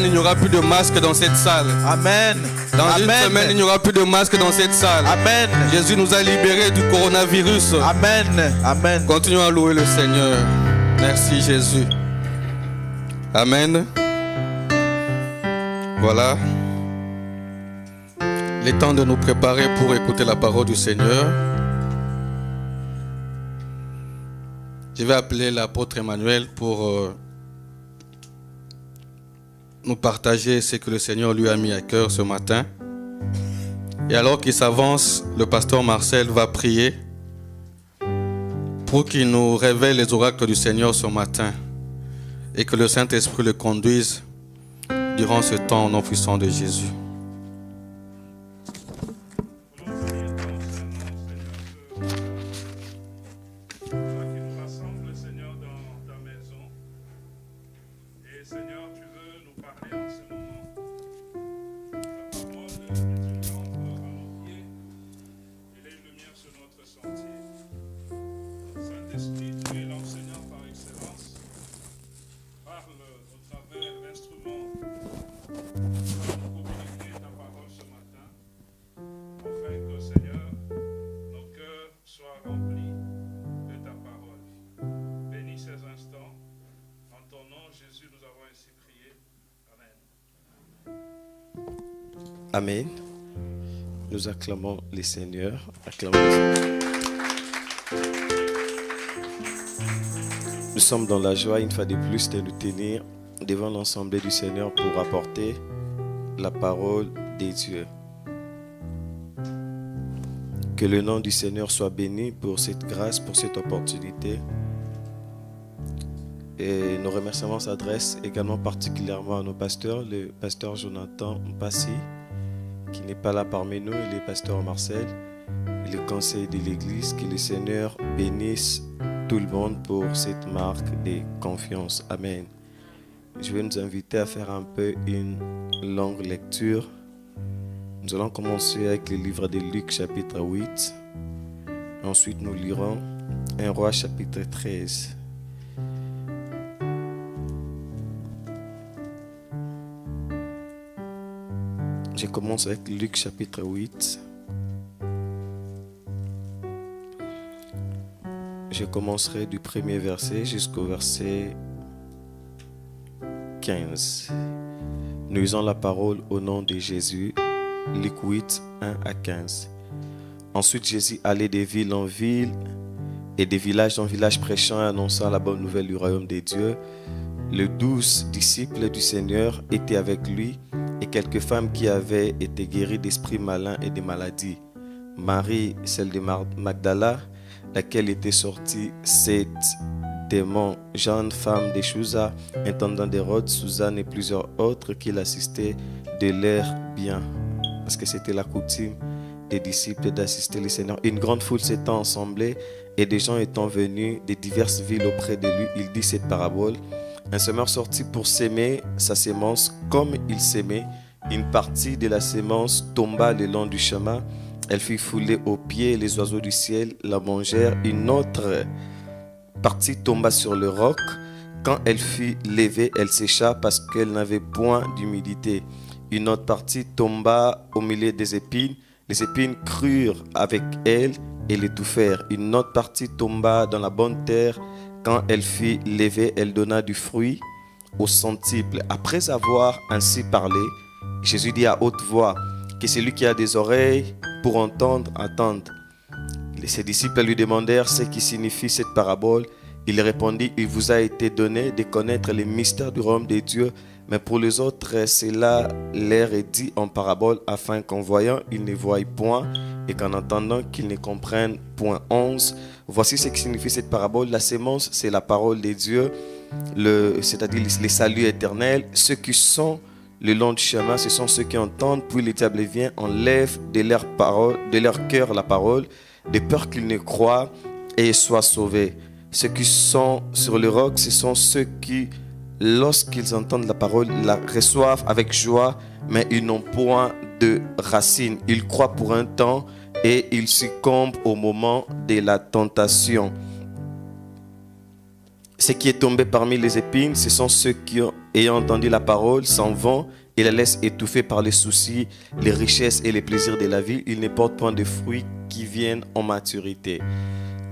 il n'y aura plus de masques dans cette salle. Amen. Dans Amen. une semaine, il n'y aura plus de masques dans cette salle. Amen. Jésus nous a libérés du coronavirus. Amen. Amen. Continuons à louer le Seigneur. Merci Jésus. Amen. Voilà. Il est temps de nous préparer pour écouter la parole du Seigneur. Je vais appeler l'apôtre Emmanuel pour nous partager ce que le Seigneur lui a mis à cœur ce matin. Et alors qu'il s'avance, le pasteur Marcel va prier pour qu'il nous révèle les oracles du Seigneur ce matin et que le Saint-Esprit le conduise durant ce temps au nom puissant de Jésus. Amen. Nous acclamons les Seigneurs. Acclamons les Seigneurs. Nous sommes dans la joie une fois de plus de nous tenir devant l'Assemblée du Seigneur pour apporter la parole des dieux. Que le nom du Seigneur soit béni pour cette grâce, pour cette opportunité. Et nos remerciements s'adressent également particulièrement à nos pasteurs, le pasteur Jonathan Mpassi, qui n'est pas là parmi nous, et le pasteur Marcel, et le conseil de l'Église. Que le Seigneur bénisse tout le monde pour cette marque de confiance. Amen. Je vais nous inviter à faire un peu une longue lecture. Nous allons commencer avec le livre de Luc chapitre 8. Ensuite, nous lirons 1 Roi chapitre 13. Je commence avec Luc chapitre 8. Je commencerai du premier verset jusqu'au verset 15. Nous lisons la parole au nom de Jésus. Luc 8, 1 à 15. Ensuite, Jésus allait de ville en ville et de village en village prêchant et annonçant la bonne nouvelle du royaume des dieux. Les 12 disciples du Seigneur étaient avec lui et quelques femmes qui avaient été guéries d'esprits malins et de maladies. Marie, celle de Magdala, laquelle était sortie 7 démons, Jeanne, femme de Chouza, intendant d'Hérode, Suzanne et plusieurs autres qui l'assistaient de leur bien. Parce que c'était la coutume des disciples d'assister le Seigneur. Une grande foule s'étant assemblée et des gens étant venus de diverses villes auprès de lui, il dit cette parabole. Un semeur sortit pour s'aimer sa sémence. Comme il s'aimait, une partie de la sémence tomba le long du chemin. Elle fut foulée aux pieds, les oiseaux du ciel la mangèrent. Une autre partie tomba sur le roc. Quand elle fut levée, elle sécha parce qu'elle n'avait point d'humidité. Une autre partie tomba au milieu des épines. Les épines crurent avec elle et l'étouffèrent. Une autre partie tomba dans la bonne terre. Quand elle fut levée, elle donna du fruit au centuple. Après avoir ainsi parlé, Jésus dit à haute voix que celui qui a des oreilles pour entendre, entende. Ses disciples lui demandèrent ce qui signifie cette parabole. Il répondit, il vous a été donné de connaître les mystères du royaume des dieux, mais pour les autres, cela leur est dit en parabole, afin qu'en voyant, ils ne voient point, et qu'en entendant, qu'ils ne comprennent point. 11. Voici ce qui signifie cette parabole. La sémence, c'est la parole de Dieu, c'est-à-dire les saluts éternels. Ceux qui sont le long du chemin, ce sont ceux qui entendent, puis le diable vient, enlève de leur cœur la parole, de peur qu'ils ne croient et soient sauvés. Ceux qui sont sur le roc, ce sont ceux qui, lorsqu'ils entendent la parole, la reçoivent avec joie, mais ils n'ont point de racines. Ils croient pour un temps et ils succombent au moment de la tentation. Ce qui est tombé parmi les épines, ce sont ceux qui ayant entendu la parole, s'en vont et la laissent étouffer par les soucis, les richesses et les plaisirs de la vie. Ils ne portent point de fruits qui viennent en maturité.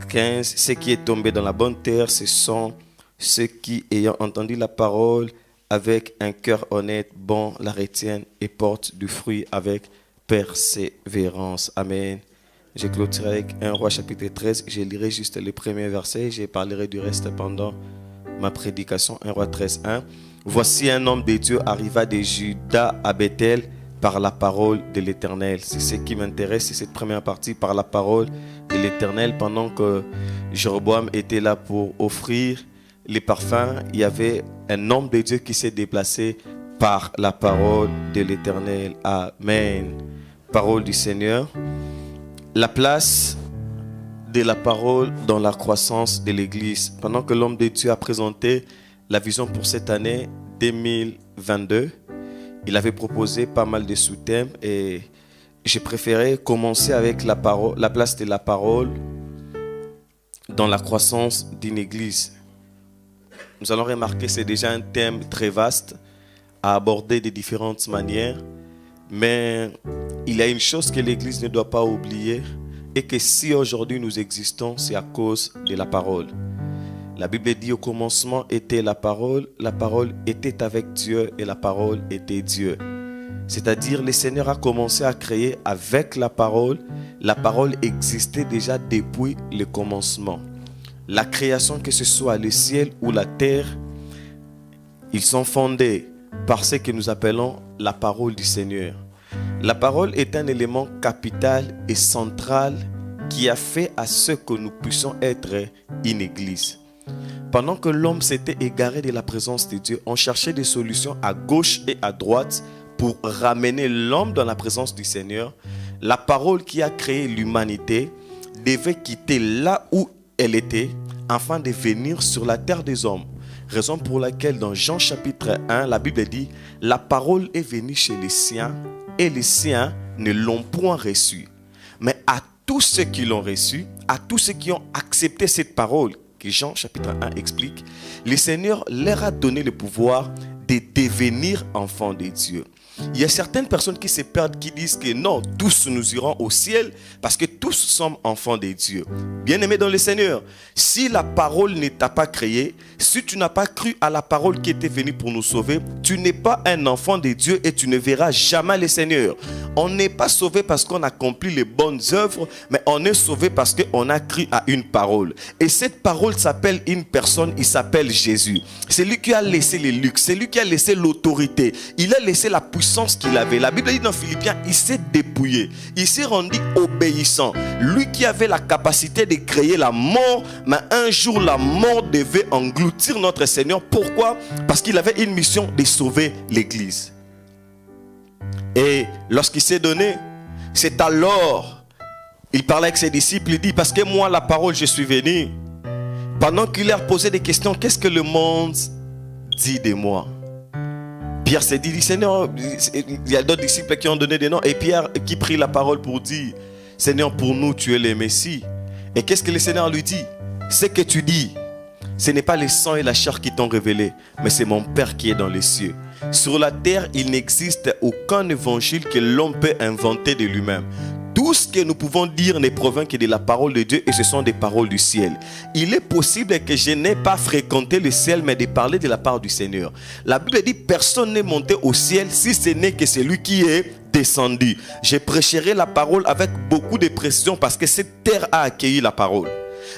15. Ce qui est tombé dans la bonne terre, ce sont ceux qui, ayant entendu la parole, avec un cœur honnête, bon, la retiennent et portent du fruit avec persévérance. Amen. Je clôturerai avec 1 Roi chapitre 13. Je lirai juste les premiers versets. Je parlerai du reste pendant ma prédication. 1 Roi 13, 1. Voici un homme de Dieu arriva de Juda à Bethel par la parole de l'Éternel. C'est ce qui m'intéresse, c'est cette première partie, par la parole de l'Éternel. Pendant que Jéroboam était là pour offrir les parfums, il y avait un homme de Dieu qui s'est déplacé par la parole de l'Éternel. Amen. Parole du Seigneur. La place de la parole dans la croissance de l'Église. Pendant que l'homme de Dieu a présenté la vision pour cette année 2022, il avait proposé pas mal de sous-thèmes et j'ai préféré commencer avec la parole, la place de la parole dans la croissance d'une Église. Nous allons remarquer que c'est déjà un thème très vaste à aborder de différentes manières, mais il y a une chose que l'Église ne doit pas oublier, et que si aujourd'hui nous existons, c'est à cause de la parole. La Bible dit au commencement était la parole était avec Dieu et la parole était Dieu. C'est-à-dire le Seigneur a commencé à créer avec la parole existait déjà depuis le commencement. La création, que ce soit le ciel ou la terre, ils sont fondés par ce que nous appelons la parole du Seigneur. La parole est un élément capital et central qui a fait à ce que nous puissions être une église. Pendant que l'homme s'était égaré de la présence de Dieu, on cherchait des solutions à gauche et à droite pour ramener l'homme dans la présence du Seigneur. La parole qui a créé l'humanité devait quitter là où elle était afin de venir sur la terre des hommes. Raison pour laquelle dans Jean chapitre 1, la Bible dit « La parole est venue chez les siens et les siens ne l'ont point reçue. Mais à tous ceux qui l'ont reçue, à tous ceux qui ont accepté cette parole, que Jean chapitre 1 explique, le Seigneur leur a donné le pouvoir de devenir enfants de Dieu. » Il y a certaines personnes qui se perdent, qui disent que non, tous nous irons au ciel parce que tous sommes enfants de Dieu. Bien-aimés dans le Seigneur, si la parole ne t'a pas créé, si tu n'as pas cru à la parole qui était venue pour nous sauver, tu n'es pas un enfant de Dieu et tu ne verras jamais le Seigneur. On n'est pas sauvé parce qu'on accomplit les bonnes œuvres, mais on est sauvé parce qu'on a cru à une parole. Et cette parole s'appelle une personne, il s'appelle Jésus. C'est lui qui a laissé les luxes, c'est lui qui a laissé l'autorité. Il a laissé la puissance qu'il avait. La Bible dit dans Philippiens, il s'est dépouillé, il s'est rendu obéissant. Lui qui avait la capacité de créer la mort, mais un jour la mort devait engloutir notre Seigneur. Pourquoi? Parce qu'il avait une mission de sauver l'Église. Et lorsqu'il s'est donné, c'est alors il parlait avec ses disciples, il dit, parce que moi la parole je suis venu. Pendant qu'il leur posait des questions, qu'est-ce que le monde dit de moi? Pierre s'est dit, Seigneur, il y a d'autres disciples qui ont donné des noms. Et Pierre qui prit la parole pour dire, Seigneur, pour nous, tu es le Messie. Et qu'est-ce que le Seigneur lui dit? Ce que tu dis, ce n'est pas le sang et la chair qui t'ont révélé, mais c'est mon Père qui est dans les cieux. Sur la terre, il n'existe aucun évangile que l'homme peut inventer de lui-même. Tout ce que nous pouvons dire ne provient que de la parole de Dieu et ce sont des paroles du ciel. Il est possible que je n'ai pas fréquenté le ciel, mais de parler de la part du Seigneur. La Bible dit, personne n'est monté au ciel si ce n'est que celui qui est descendu. Je prêcherai la parole avec beaucoup de précision parce que cette terre a accueilli la parole.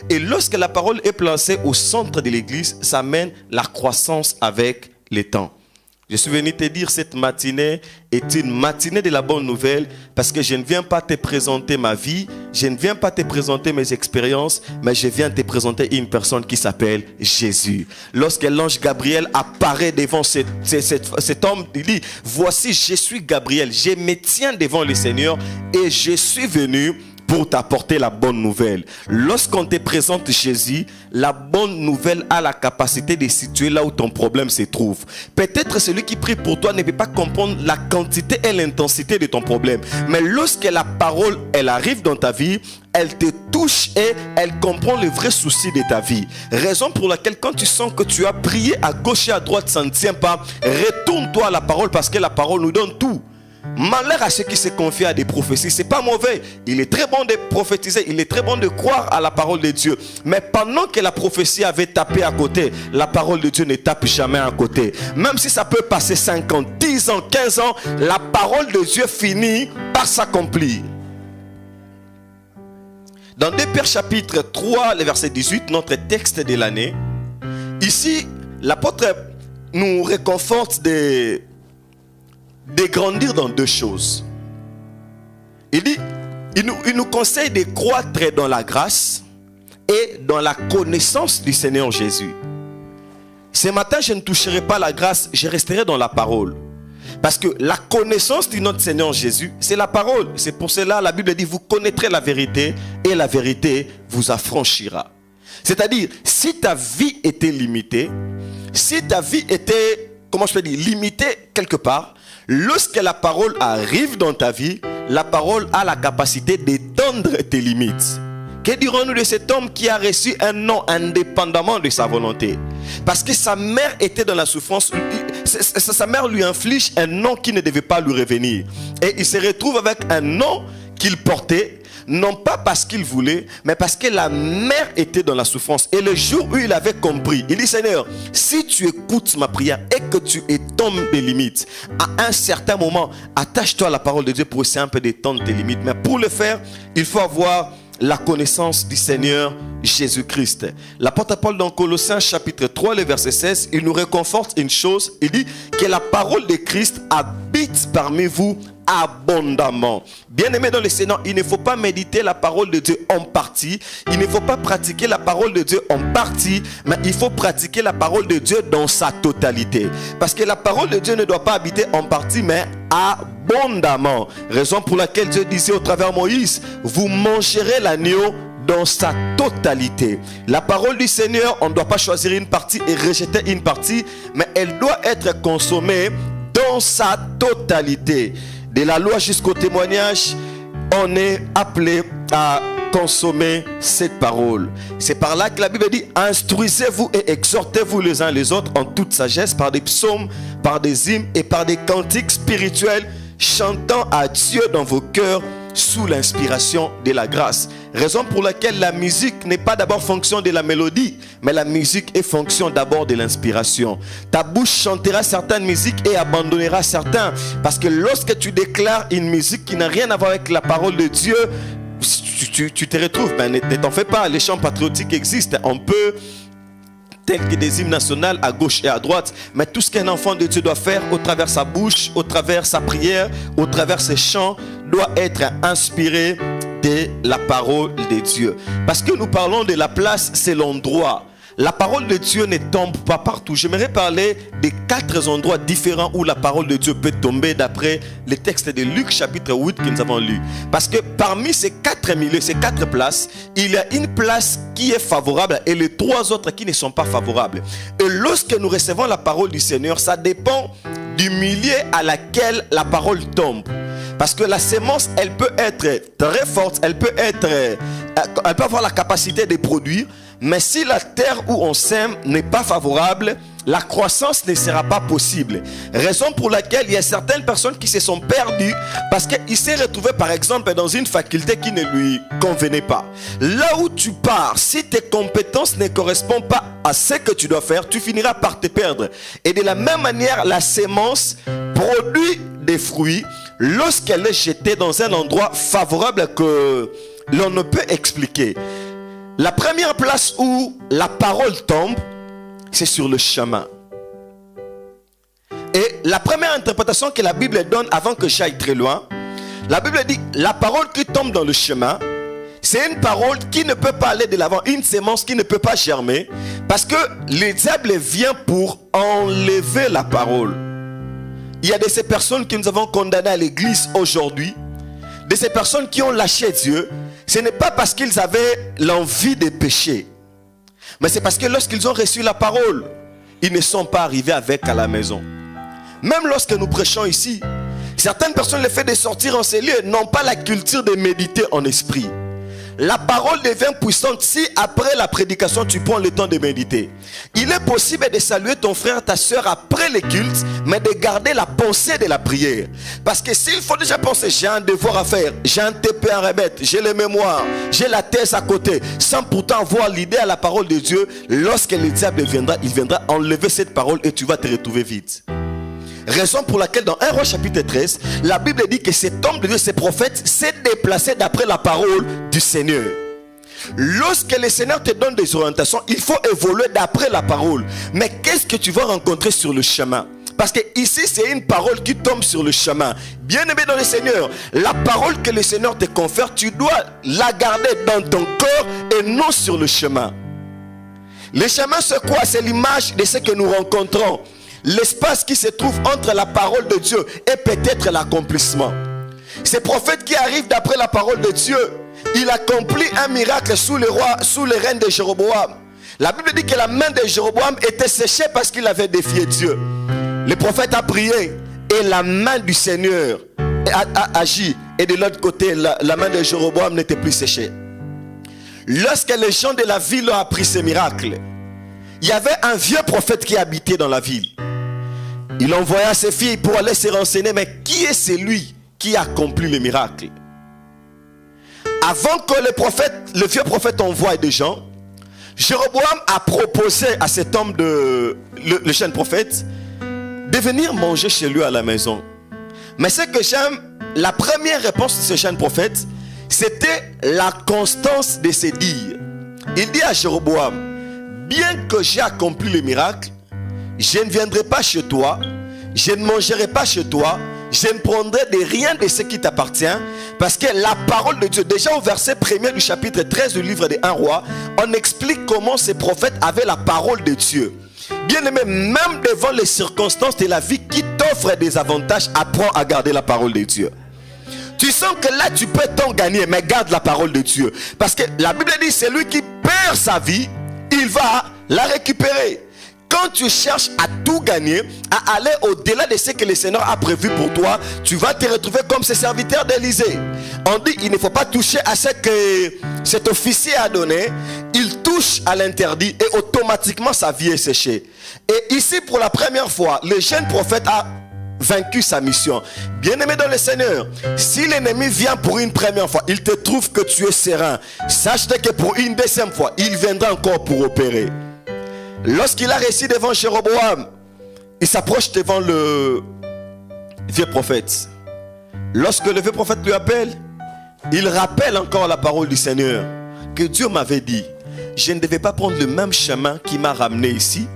Et lorsque la parole est placée au centre de l'église, ça mène la croissance avec le temps. Je suis venu te dire cette matinée est une matinée de la bonne nouvelle parce que je ne viens pas te présenter ma vie, je ne viens pas te présenter mes expériences, mais je viens te présenter une personne qui s'appelle Jésus. Lorsque l'ange Gabriel apparaît devant cet homme, il dit, voici je suis Gabriel, je me tiens devant le Seigneur et je suis venu pour t'apporter la bonne nouvelle. Lorsqu'on te présente Jésus, la bonne nouvelle a la capacité de situer là où ton problème se trouve. Peut-être celui qui prie pour toi ne peut pas comprendre la quantité et l'intensité de ton problème. Mais lorsque la parole, elle arrive dans ta vie, elle te touche et elle comprend le vrai souci de ta vie. Raison pour laquelle quand tu sens que tu as prié à gauche et à droite, ça ne tient pas, retourne-toi à la parole parce que la parole nous donne tout. Malheur à ceux qui se confient à des prophéties. C'est pas mauvais. Il est très bon de prophétiser. Il est très bon de croire à la parole de Dieu. Mais pendant que la prophétie avait tapé à côté, la parole de Dieu ne tape jamais à côté. Même si ça peut passer 5 ans, 10 ans, 15 ans, la parole de Dieu finit par s'accomplir. Dans 2 Pierre chapitre 3, le verset 18, notre texte de l'année, ici, l'apôtre nous réconforte de grandir dans 2 choses. Il dit, il nous conseille de croître dans la grâce et dans la connaissance du Seigneur Jésus. Ce matin, je ne toucherai pas la grâce, je resterai dans la parole. Parce que la connaissance de notre Seigneur Jésus, c'est la parole. C'est pour cela la Bible dit, vous connaîtrez la vérité et la vérité vous affranchira. C'est-à-dire, si ta vie était limitée, si ta vie était, comment je peux dire, limitée quelque part, lorsque la parole arrive dans ta vie, la parole a la capacité d'étendre tes limites. Que dirons-nous de cet homme qui a reçu un nom indépendamment de sa volonté? Parce que sa mère était dans la souffrance. Sa mère lui inflige un nom qui ne devait pas lui revenir. Et il se retrouve avec un nom qu'il portait, non pas parce qu'il voulait, mais parce que la mère était dans la souffrance. Et le jour où il avait compris, il dit, Seigneur, si tu écoutes ma prière et que tu étends des limites, à un certain moment, attache-toi à la parole de Dieu pour essayer un peu d'étendre tes limites. Mais pour le faire, il faut avoir la connaissance du Seigneur Jésus-Christ. L'apôtre Paul dans Colossiens chapitre 3, le verset 16, il nous réconforte une chose. Il dit que la parole de Christ habite parmi vous abondamment. Bien-aimé dans le Seigneur, il ne faut pas méditer la parole de Dieu en partie. Il ne faut pas pratiquer la parole de Dieu en partie, mais il faut pratiquer la parole de Dieu dans sa totalité. Parce que la parole de Dieu ne doit pas habiter en partie, mais abondamment. Raison pour laquelle Dieu disait au travers de Moïse, vous mangerez l'agneau dans sa totalité. La parole du Seigneur, on ne doit pas choisir une partie et rejeter une partie, mais elle doit être consommée dans sa totalité. De la loi jusqu'au témoignage, on est appelé à consommer cette parole. C'est par là que la Bible dit, instruisez-vous et exhortez-vous les uns les autres en toute sagesse par des psaumes, par des hymnes et par des cantiques spirituels, chantant à Dieu dans vos cœurs sous l'inspiration de la grâce. Raison pour laquelle la musique n'est pas d'abord fonction de la mélodie, mais la musique est fonction d'abord de l'inspiration. Ta bouche chantera certaines musiques et abandonnera certains. Parce que lorsque tu déclares une musique qui n'a rien à voir avec la parole de Dieu, tu te retrouves, ne t'en fais pas, les chants patriotiques existent. On peut, tel que des hymnes nationaux à gauche et à droite, mais tout ce qu'un enfant de Dieu doit faire au travers sa bouche, au travers sa prière, au travers ses chants, doit être inspiré de la parole de Dieu. Parce que nous parlons de la place, c'est l'endroit. La parole de Dieu ne tombe pas partout. J'aimerais parler des 4 endroits différents où la parole de Dieu peut tomber d'après le texte de Luc chapitre 8 que nous avons lu. Parce que parmi ces 4 milieux, ces 4 places, il y a une place qui est favorable et les 3 autres qui ne sont pas favorables. Et lorsque nous recevons la parole du Seigneur, ça dépend du milieu à laquelle la parole tombe. Parce que la sémence, elle peut être très forte, elle peut avoir la capacité de produire. Mais si la terre où on sème n'est pas favorable, la croissance ne sera pas possible. Raison pour laquelle il y a certaines personnes qui se sont perdues parce qu'il s'est retrouvé par exemple dans une faculté qui ne lui convenait pas. Là où tu pars, si tes compétences ne correspondent pas à ce que tu dois faire, tu finiras par te perdre. Et de la même manière, la sémence produit des fruits lorsqu'elle est jetée dans un endroit favorable que l'on ne peut expliquer. La première place où la parole tombe, c'est sur le chemin. Et la première interprétation que la Bible donne avant que j'aille très loin, la Bible dit, la parole qui tombe dans le chemin, c'est une parole qui ne peut pas aller de l'avant, une sémence qui ne peut pas germer, parce que le diable vient pour enlever la parole. Il y a de ces personnes que nous avons condamnées à l'église aujourd'hui, de ces personnes qui ont lâché Dieu. Ce n'est pas parce qu'ils avaient l'envie de pécher, mais c'est parce que lorsqu'ils ont reçu la parole, ils ne sont pas arrivés avec à la maison. Même lorsque nous prêchons ici, certaines personnes, le fait de sortir en ces lieux, n'ont pas la culture de méditer en esprit. la parole devient puissante si après la prédication tu prends le temps de méditer. Il est possible de saluer ton frère, ta soeur après le culte, mais de garder la pensée de la prière. Parce que s'il faut déjà penser, j'ai un devoir à faire, j'ai un TP à remettre, j'ai les mémoires, j'ai la thèse à côté, sans pourtant avoir l'idée à la parole de Dieu, lorsque le diable viendra, il viendra enlever cette parole et tu vas te retrouver vite. Raison pour laquelle dans 1 Roi chapitre 13, la Bible dit que cet homme de Dieu, ce prophète, s'est déplacé d'après la parole du Seigneur. Lorsque le Seigneur te donne des orientations, il faut évoluer d'après la parole. Mais qu'est-ce que tu vas rencontrer sur le chemin? Parce que ici, c'est une parole qui tombe sur le chemin. Bien-aimé dans le Seigneur, la parole que le Seigneur te confère, tu dois la garder dans ton corps et non sur le chemin. Le chemin, c'est quoi? C'est l'image de ce que nous rencontrons. L'espace qui se trouve entre la parole de Dieu et peut-être l'accomplissement. Ce prophète qui arrive d'après la parole de Dieu, il accomplit un miracle sous le règne de Jéroboam. La Bible dit que la main de Jéroboam était séchée parce qu'il avait défié Dieu. Le prophète a prié et la main du Seigneur a agi. Et de l'autre côté, la main de Jéroboam n'était plus séchée. Lorsque les gens de la ville ont appris ce miracle, il y avait un vieux prophète qui habitait dans la ville. Il envoya ses filles pour aller se renseigner. Mais qui est celui qui a accompli le miracle? Avant que le vieux prophète envoie des gens, Jéroboam a proposé à cet homme, le jeune prophète, de venir manger chez lui à la maison. Mais ce que j'aime, la première réponse de ce jeune prophète, c'était la constance de ses dires. Il dit à Jéroboam, bien que j'ai accompli le miracle, je ne viendrai pas chez toi, je ne mangerai pas chez toi, je ne prendrai de rien de ce qui t'appartient, parce que la parole de Dieu, déjà au verset 1er du chapitre 13 du livre des 1 Roi, on explique comment ces prophètes avaient la parole de Dieu. Bien aimé, même devant les circonstances de la vie qui t'offrent des avantages, apprends à garder la parole de Dieu. Tu sens que là tu peux t'en gagner, mais garde la parole de Dieu. Parce que la Bible dit, celui qui perd sa vie, il va la récupérer. Quand tu cherches à tout gagner, à aller au-delà de ce que le Seigneur a prévu pour toi, tu vas te retrouver comme ce serviteur d'Élysée. On dit il ne faut pas toucher à ce que cet officier a donné. Il touche à l'interdit et automatiquement sa vie est séchée. Et ici pour la première fois, le jeune prophète a vaincu sa mission. Bien-aimé dans le Seigneur, si l'ennemi vient pour une première fois, il te trouve que tu es serein. Sache que pour une deuxième fois, il viendra encore pour opérer. Lorsqu'il a réussi devant Jéroboam, il s'approche devant le vieux prophète. Lorsque le vieux prophète lui appelle, il rappelle encore la parole du Seigneur, que Dieu m'avait dit, je ne devais pas prendre le même chemin qui m'a ramené ici.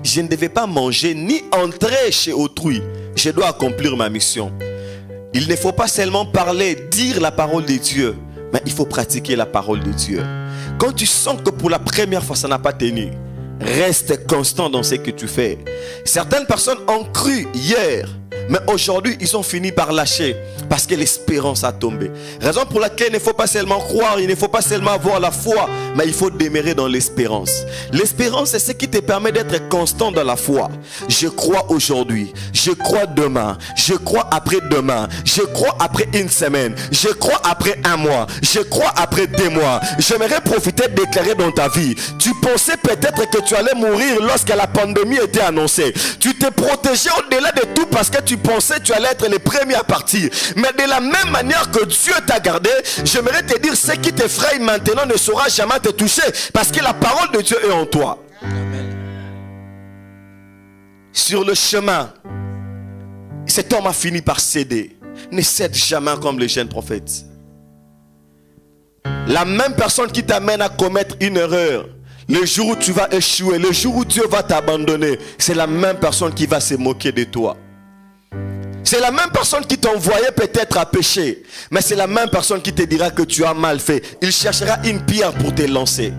Je ne devais pas manger ni entrer chez autrui. Je dois accomplir ma mission. Il ne faut pas seulement parler, dire la parole de Dieu, mais il faut pratiquer la parole de Dieu. Quand tu sens que pour la première fois ça n'a pas tenu, reste constant dans ce que tu fais. Certaines personnes ont cru hier, mais aujourd'hui ils ont fini par lâcher parce que l'espérance a tombé. Raison pour laquelle il ne faut pas seulement croire, il ne faut pas seulement avoir la foi, mais il faut demeurer dans l'espérance. L'espérance c'est ce qui te permet d'être constant dans la foi. Je crois aujourd'hui, je crois demain, je crois après-demain, je crois après une semaine, je crois après un mois, je crois après 2 mois. J'aimerais profiter de déclarer dans ta vie, tu pensais peut-être que tu allais mourir lorsque la pandémie était annoncée. Tu t'es protégé au-delà de tout parce que tu pensais que tu allais être le premier à partir. Mais de la même manière que Dieu t'a gardé, j'aimerais te dire, ce qui t'effraie maintenant ne saura jamais te toucher parce que la parole de Dieu est en toi. Amen. Sur le chemin, cet homme a fini par céder. Ne cède jamais comme les jeunes prophètes. La même personne qui t'amène à commettre une erreur, le jour où tu vas échouer, le jour où Dieu va t'abandonner, c'est la même personne qui va se moquer de toi. C'est la même personne qui t'envoyait peut-être à pécher, mais c'est la même personne qui te dira que tu as mal fait. Il cherchera une pierre pour te lancer.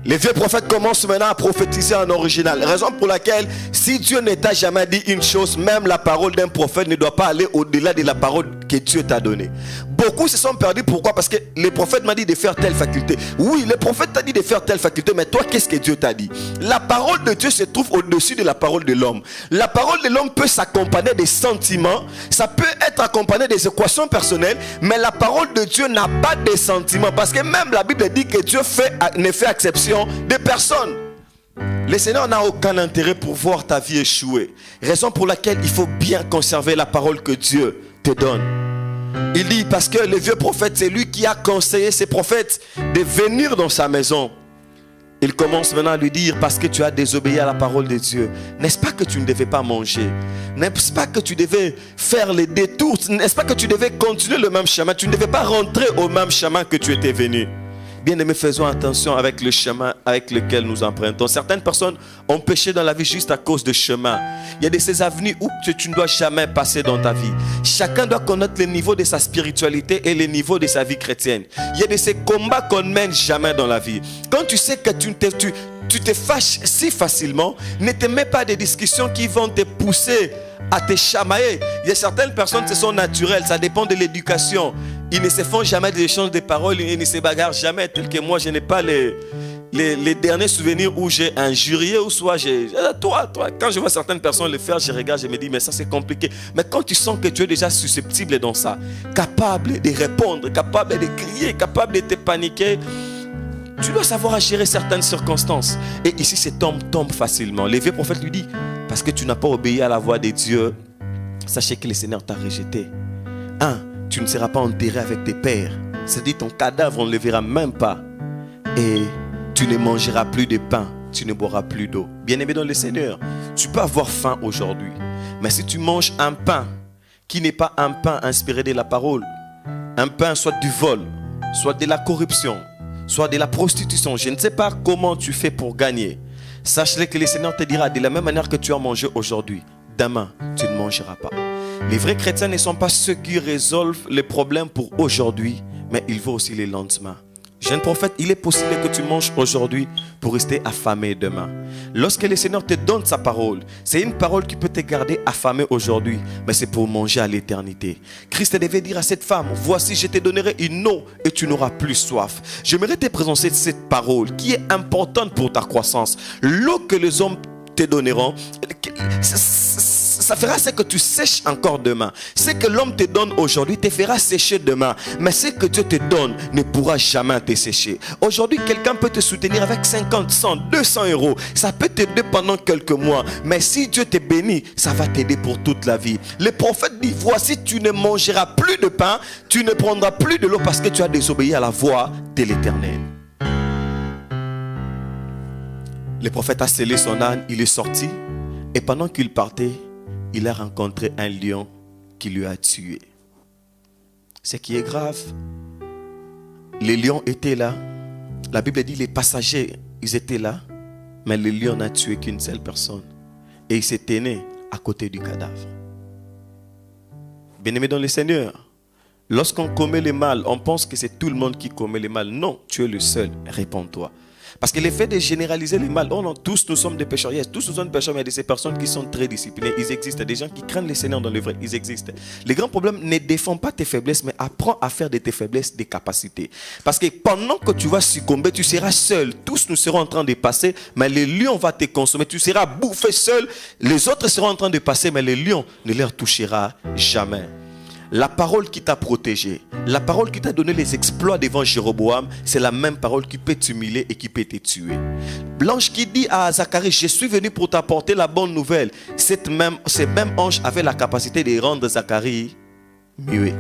Les vieux prophètes commencent maintenant à prophétiser en original. Raison pour laquelle, si Dieu ne t'a jamais dit une chose, même la parole d'un prophète ne doit pas aller au-delà de la parole que Dieu t'a donné. Beaucoup se sont perdus. Pourquoi? Parce que le prophète m'a dit de faire telle faculté. Oui, le prophète t'a dit de faire telle faculté, mais toi, qu'est-ce que Dieu t'a dit? La parole de Dieu se trouve au-dessus de la parole de l'homme. La parole de l'homme peut s'accompagner des sentiments, ça peut être accompagné des équations personnelles, mais la parole de Dieu n'a pas de sentiments, parce que même la Bible dit que Dieu ne fait exception de personne. Le Seigneur n'a aucun intérêt pour voir ta vie échouer. Raison pour laquelle il faut bien conserver la parole que Dieu te donne. Il dit parce que le vieux prophète, c'est lui qui a conseillé ses prophètes de venir dans sa maison. Il commence maintenant à lui dire parce que tu as désobéi à la parole de Dieu. N'est-ce pas que tu ne devais pas manger? N'est-ce pas que tu devais faire les détours? N'est-ce pas que tu devais continuer le même chemin? Tu ne devais pas rentrer au même chemin que tu étais venu. Bien-aimés, faisons attention avec le chemin avec lequel nous empruntons. Certaines personnes ont péché dans la vie juste à cause de chemin. Il y a de ces avenues où tu ne dois jamais passer dans ta vie. Chacun doit connaître le niveau de sa spiritualité et le niveau de sa vie chrétienne. Il y a de ces combats qu'on ne mène jamais dans la vie. Quand tu sais que tu te fâches si facilement, ne te mets pas des discussions qui vont te pousser à te chamailler. Il y a certaines personnes, ce sont naturelles, ça dépend de l'éducation. Ils ne se font jamais des échanges de paroles, ils ne se bagarrent jamais. Tel que moi, je n'ai pas les derniers souvenirs où j'ai injurié ou soit j'ai... Toi, quand je vois certaines personnes le faire, je regarde, je me dis, mais ça c'est compliqué. Mais quand tu sens que tu es déjà susceptible dans ça, capable de répondre, capable de crier, capable de te paniquer, tu dois savoir gérer certaines circonstances. Et ici, cet homme tombe facilement. Le vieux prophète lui dit, parce que tu n'as pas obéi à la voix de Dieu, sachez que le Seigneur t'a rejeté. Tu ne seras pas enterré avec tes pères. C'est-à-dire ton cadavre, on ne le verra même pas. Et tu ne mangeras plus de pain, tu ne boiras plus d'eau. Bien-aimé dans le Seigneur, tu peux avoir faim aujourd'hui. Mais si tu manges un pain qui n'est pas un pain inspiré de la parole, un pain soit du vol, soit de la corruption, soit de la prostitution, je ne sais pas comment tu fais pour gagner. Sache-le que le Seigneur te dira de la même manière que tu as mangé aujourd'hui, demain, tu ne mangeras pas. Les vrais chrétiens ne sont pas ceux qui résolvent les problèmes pour aujourd'hui, mais ils voient aussi les lendemains. Jeune prophète, il est possible que tu manges aujourd'hui pour rester affamé demain. Lorsque le Seigneur te donne sa parole, c'est une parole qui peut te garder affamé aujourd'hui, mais c'est pour manger à l'éternité. Christ devait dire à cette femme, voici je te donnerai une eau et tu n'auras plus soif. J'aimerais te présenter cette parole qui est importante pour ta croissance. L'eau que les hommes te donneront, ça fera ce que tu sèches encore demain. Ce que l'homme te donne aujourd'hui te fera sécher demain. Mais ce que Dieu te donne ne pourra jamais te sécher. Aujourd'hui, quelqu'un peut te soutenir avec 50, 100, 200 euros. Ça peut t'aider pendant quelques mois. Mais si Dieu te bénit, ça va t'aider pour toute la vie. Le prophète dit, voici, tu ne mangeras plus de pain, tu ne prendras plus de l'eau parce que tu as désobéi à la voix de l'Éternel. Le prophète a scellé son âne, il est sorti. Et pendant qu'il partait, il a rencontré un lion qui lui a tué. Ce qui est grave, les lions étaient là. La Bible dit les passagers, ils étaient là. Mais le lion n'a tué qu'une seule personne. Et il s'est tenu à côté du cadavre. Bien-aimé dans le Seigneur, lorsqu'on commet le mal, on pense que c'est tout le monde qui commet le mal. Non, tu es le seul. Réponds-toi. Parce que le fait de généraliser le mal, oh non, tous nous sommes des pécheurs. Yes, tous nous sommes des pécheurs, mais il y a ces personnes qui sont très disciplinées. Ils existent. Des gens qui craignent le Seigneur dans le vrai. Ils existent. Les grands problèmes ne défendent pas tes faiblesses, mais apprends à faire de tes faiblesses des capacités. Parce que pendant que tu vas succomber, tu seras seul. Tous nous serons en train de passer, mais le lion va te consommer. Tu seras bouffé seul. Les autres seront en train de passer, mais le lion ne leur touchera jamais. La parole qui t'a protégé, la parole qui t'a donné les exploits devant Jéroboam, c'est la même parole qui peut t'humilier et qui peut te tuer. L'ange qui dit à Zacharie, je suis venu pour t'apporter la bonne nouvelle. Ce même ange avait la capacité de rendre Zacharie muet.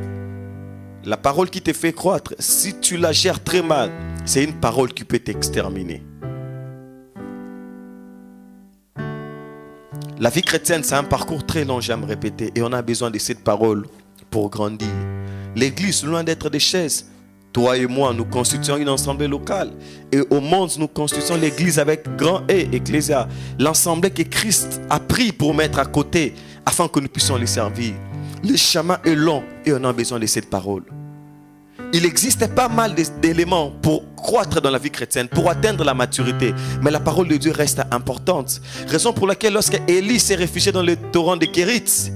La parole qui te fait croître, si tu la gères très mal, c'est une parole qui peut t'exterminer. La vie chrétienne, c'est un parcours très long, j'aime répéter, et on a besoin de cette parole pour grandir. L'église, loin d'être des chaises, toi et moi, nous constituons une assemblée locale. Et au monde, nous constituons l'église avec grand E, Ecclésia. L'assemblée que Christ a pris pour mettre à côté, afin que nous puissions les servir. Le chemin est long et on a besoin de cette parole. Il existe pas mal d'éléments pour croître dans la vie chrétienne, pour atteindre la maturité. Mais la parole de Dieu reste importante. Raison pour laquelle lorsque Élie s'est réfugié dans le torrent de Kérit,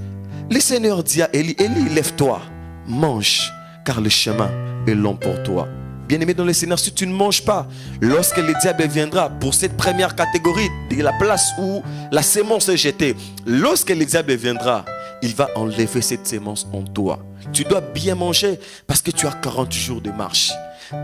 le Seigneur dit à Élie, Élie, lève-toi, mange, car le chemin est long pour toi. Bien-aimé dans le Seigneur, si tu ne manges pas, lorsque le diable viendra pour cette première catégorie de la place où la sémence est jetée, lorsque le diable viendra, il va enlever cette sémence en toi. Tu dois bien manger parce que tu as 40 jours de marche.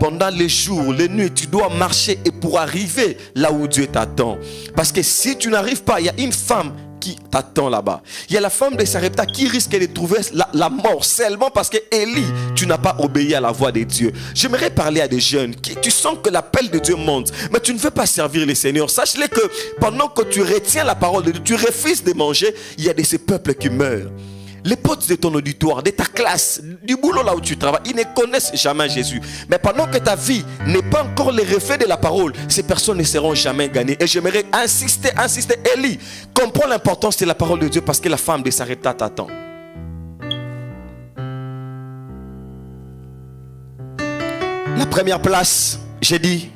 Pendant les jours, les nuits, tu dois marcher et pour arriver là où Dieu t'attend. Parce que si tu n'arrives pas, il y a une femme qui t'attend là-bas. Il y a la femme de Sarepta qui risque de trouver la mort seulement parce que Élie, tu n'as pas obéi à la voix de Dieu. J'aimerais parler à des jeunes qui, tu sens que l'appel de Dieu monte, mais tu ne veux pas servir le Seigneur. Sache-le que pendant que tu retiens la parole de Dieu, tu refuses de manger, il y a de ces peuples qui meurent. Les potes de ton auditoire, de ta classe, du boulot là où tu travailles, ils ne connaissent jamais Jésus. Mais pendant que ta vie n'est pas encore les reflets de la parole, ces personnes ne seront jamais gagnées. Et j'aimerais insister. Élie, comprends l'importance de la parole de Dieu parce que la femme de Sarepta t'attend. La première place, j'ai dit,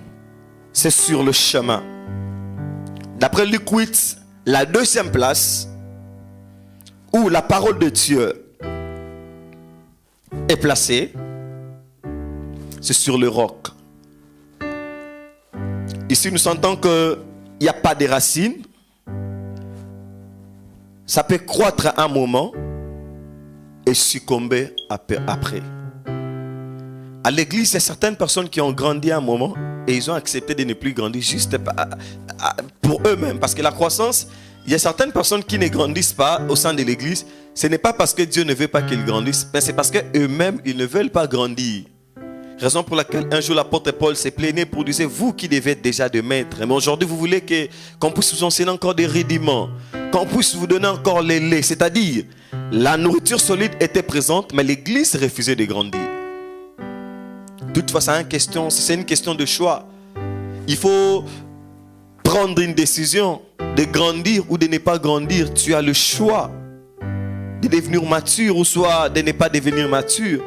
c'est sur le chemin. D'après Luc 8, la deuxième place, où la parole de Dieu est placée, c'est sur le roc. Ici, nous sentons qu'il n'y a pas de racines. Ça peut croître à un moment et succomber après. À l'église, il y a certaines personnes qui ont grandi à un moment et ils ont accepté de ne plus grandir juste pour eux-mêmes. Parce que la croissance, il y a certaines personnes qui ne grandissent pas au sein de l'église. Ce n'est pas parce que Dieu ne veut pas qu'ils grandissent, mais c'est parce qu'eux-mêmes, ils ne veulent pas grandir. Raison pour laquelle un jour l'apôtre Paul s'est plaigné pour dire, vous qui devez être déjà de maîtres, mais aujourd'hui vous voulez qu'on puisse vous enseigner encore des rudiments, qu'on puisse vous donner encore les laits. C'est-à-dire, la nourriture solide était présente, mais l'église refusait de grandir. Toutefois, c'est une question de choix. Il faut prendre une décision de grandir ou de ne pas grandir. Tu as le choix de devenir mature ou soit de ne pas devenir mature.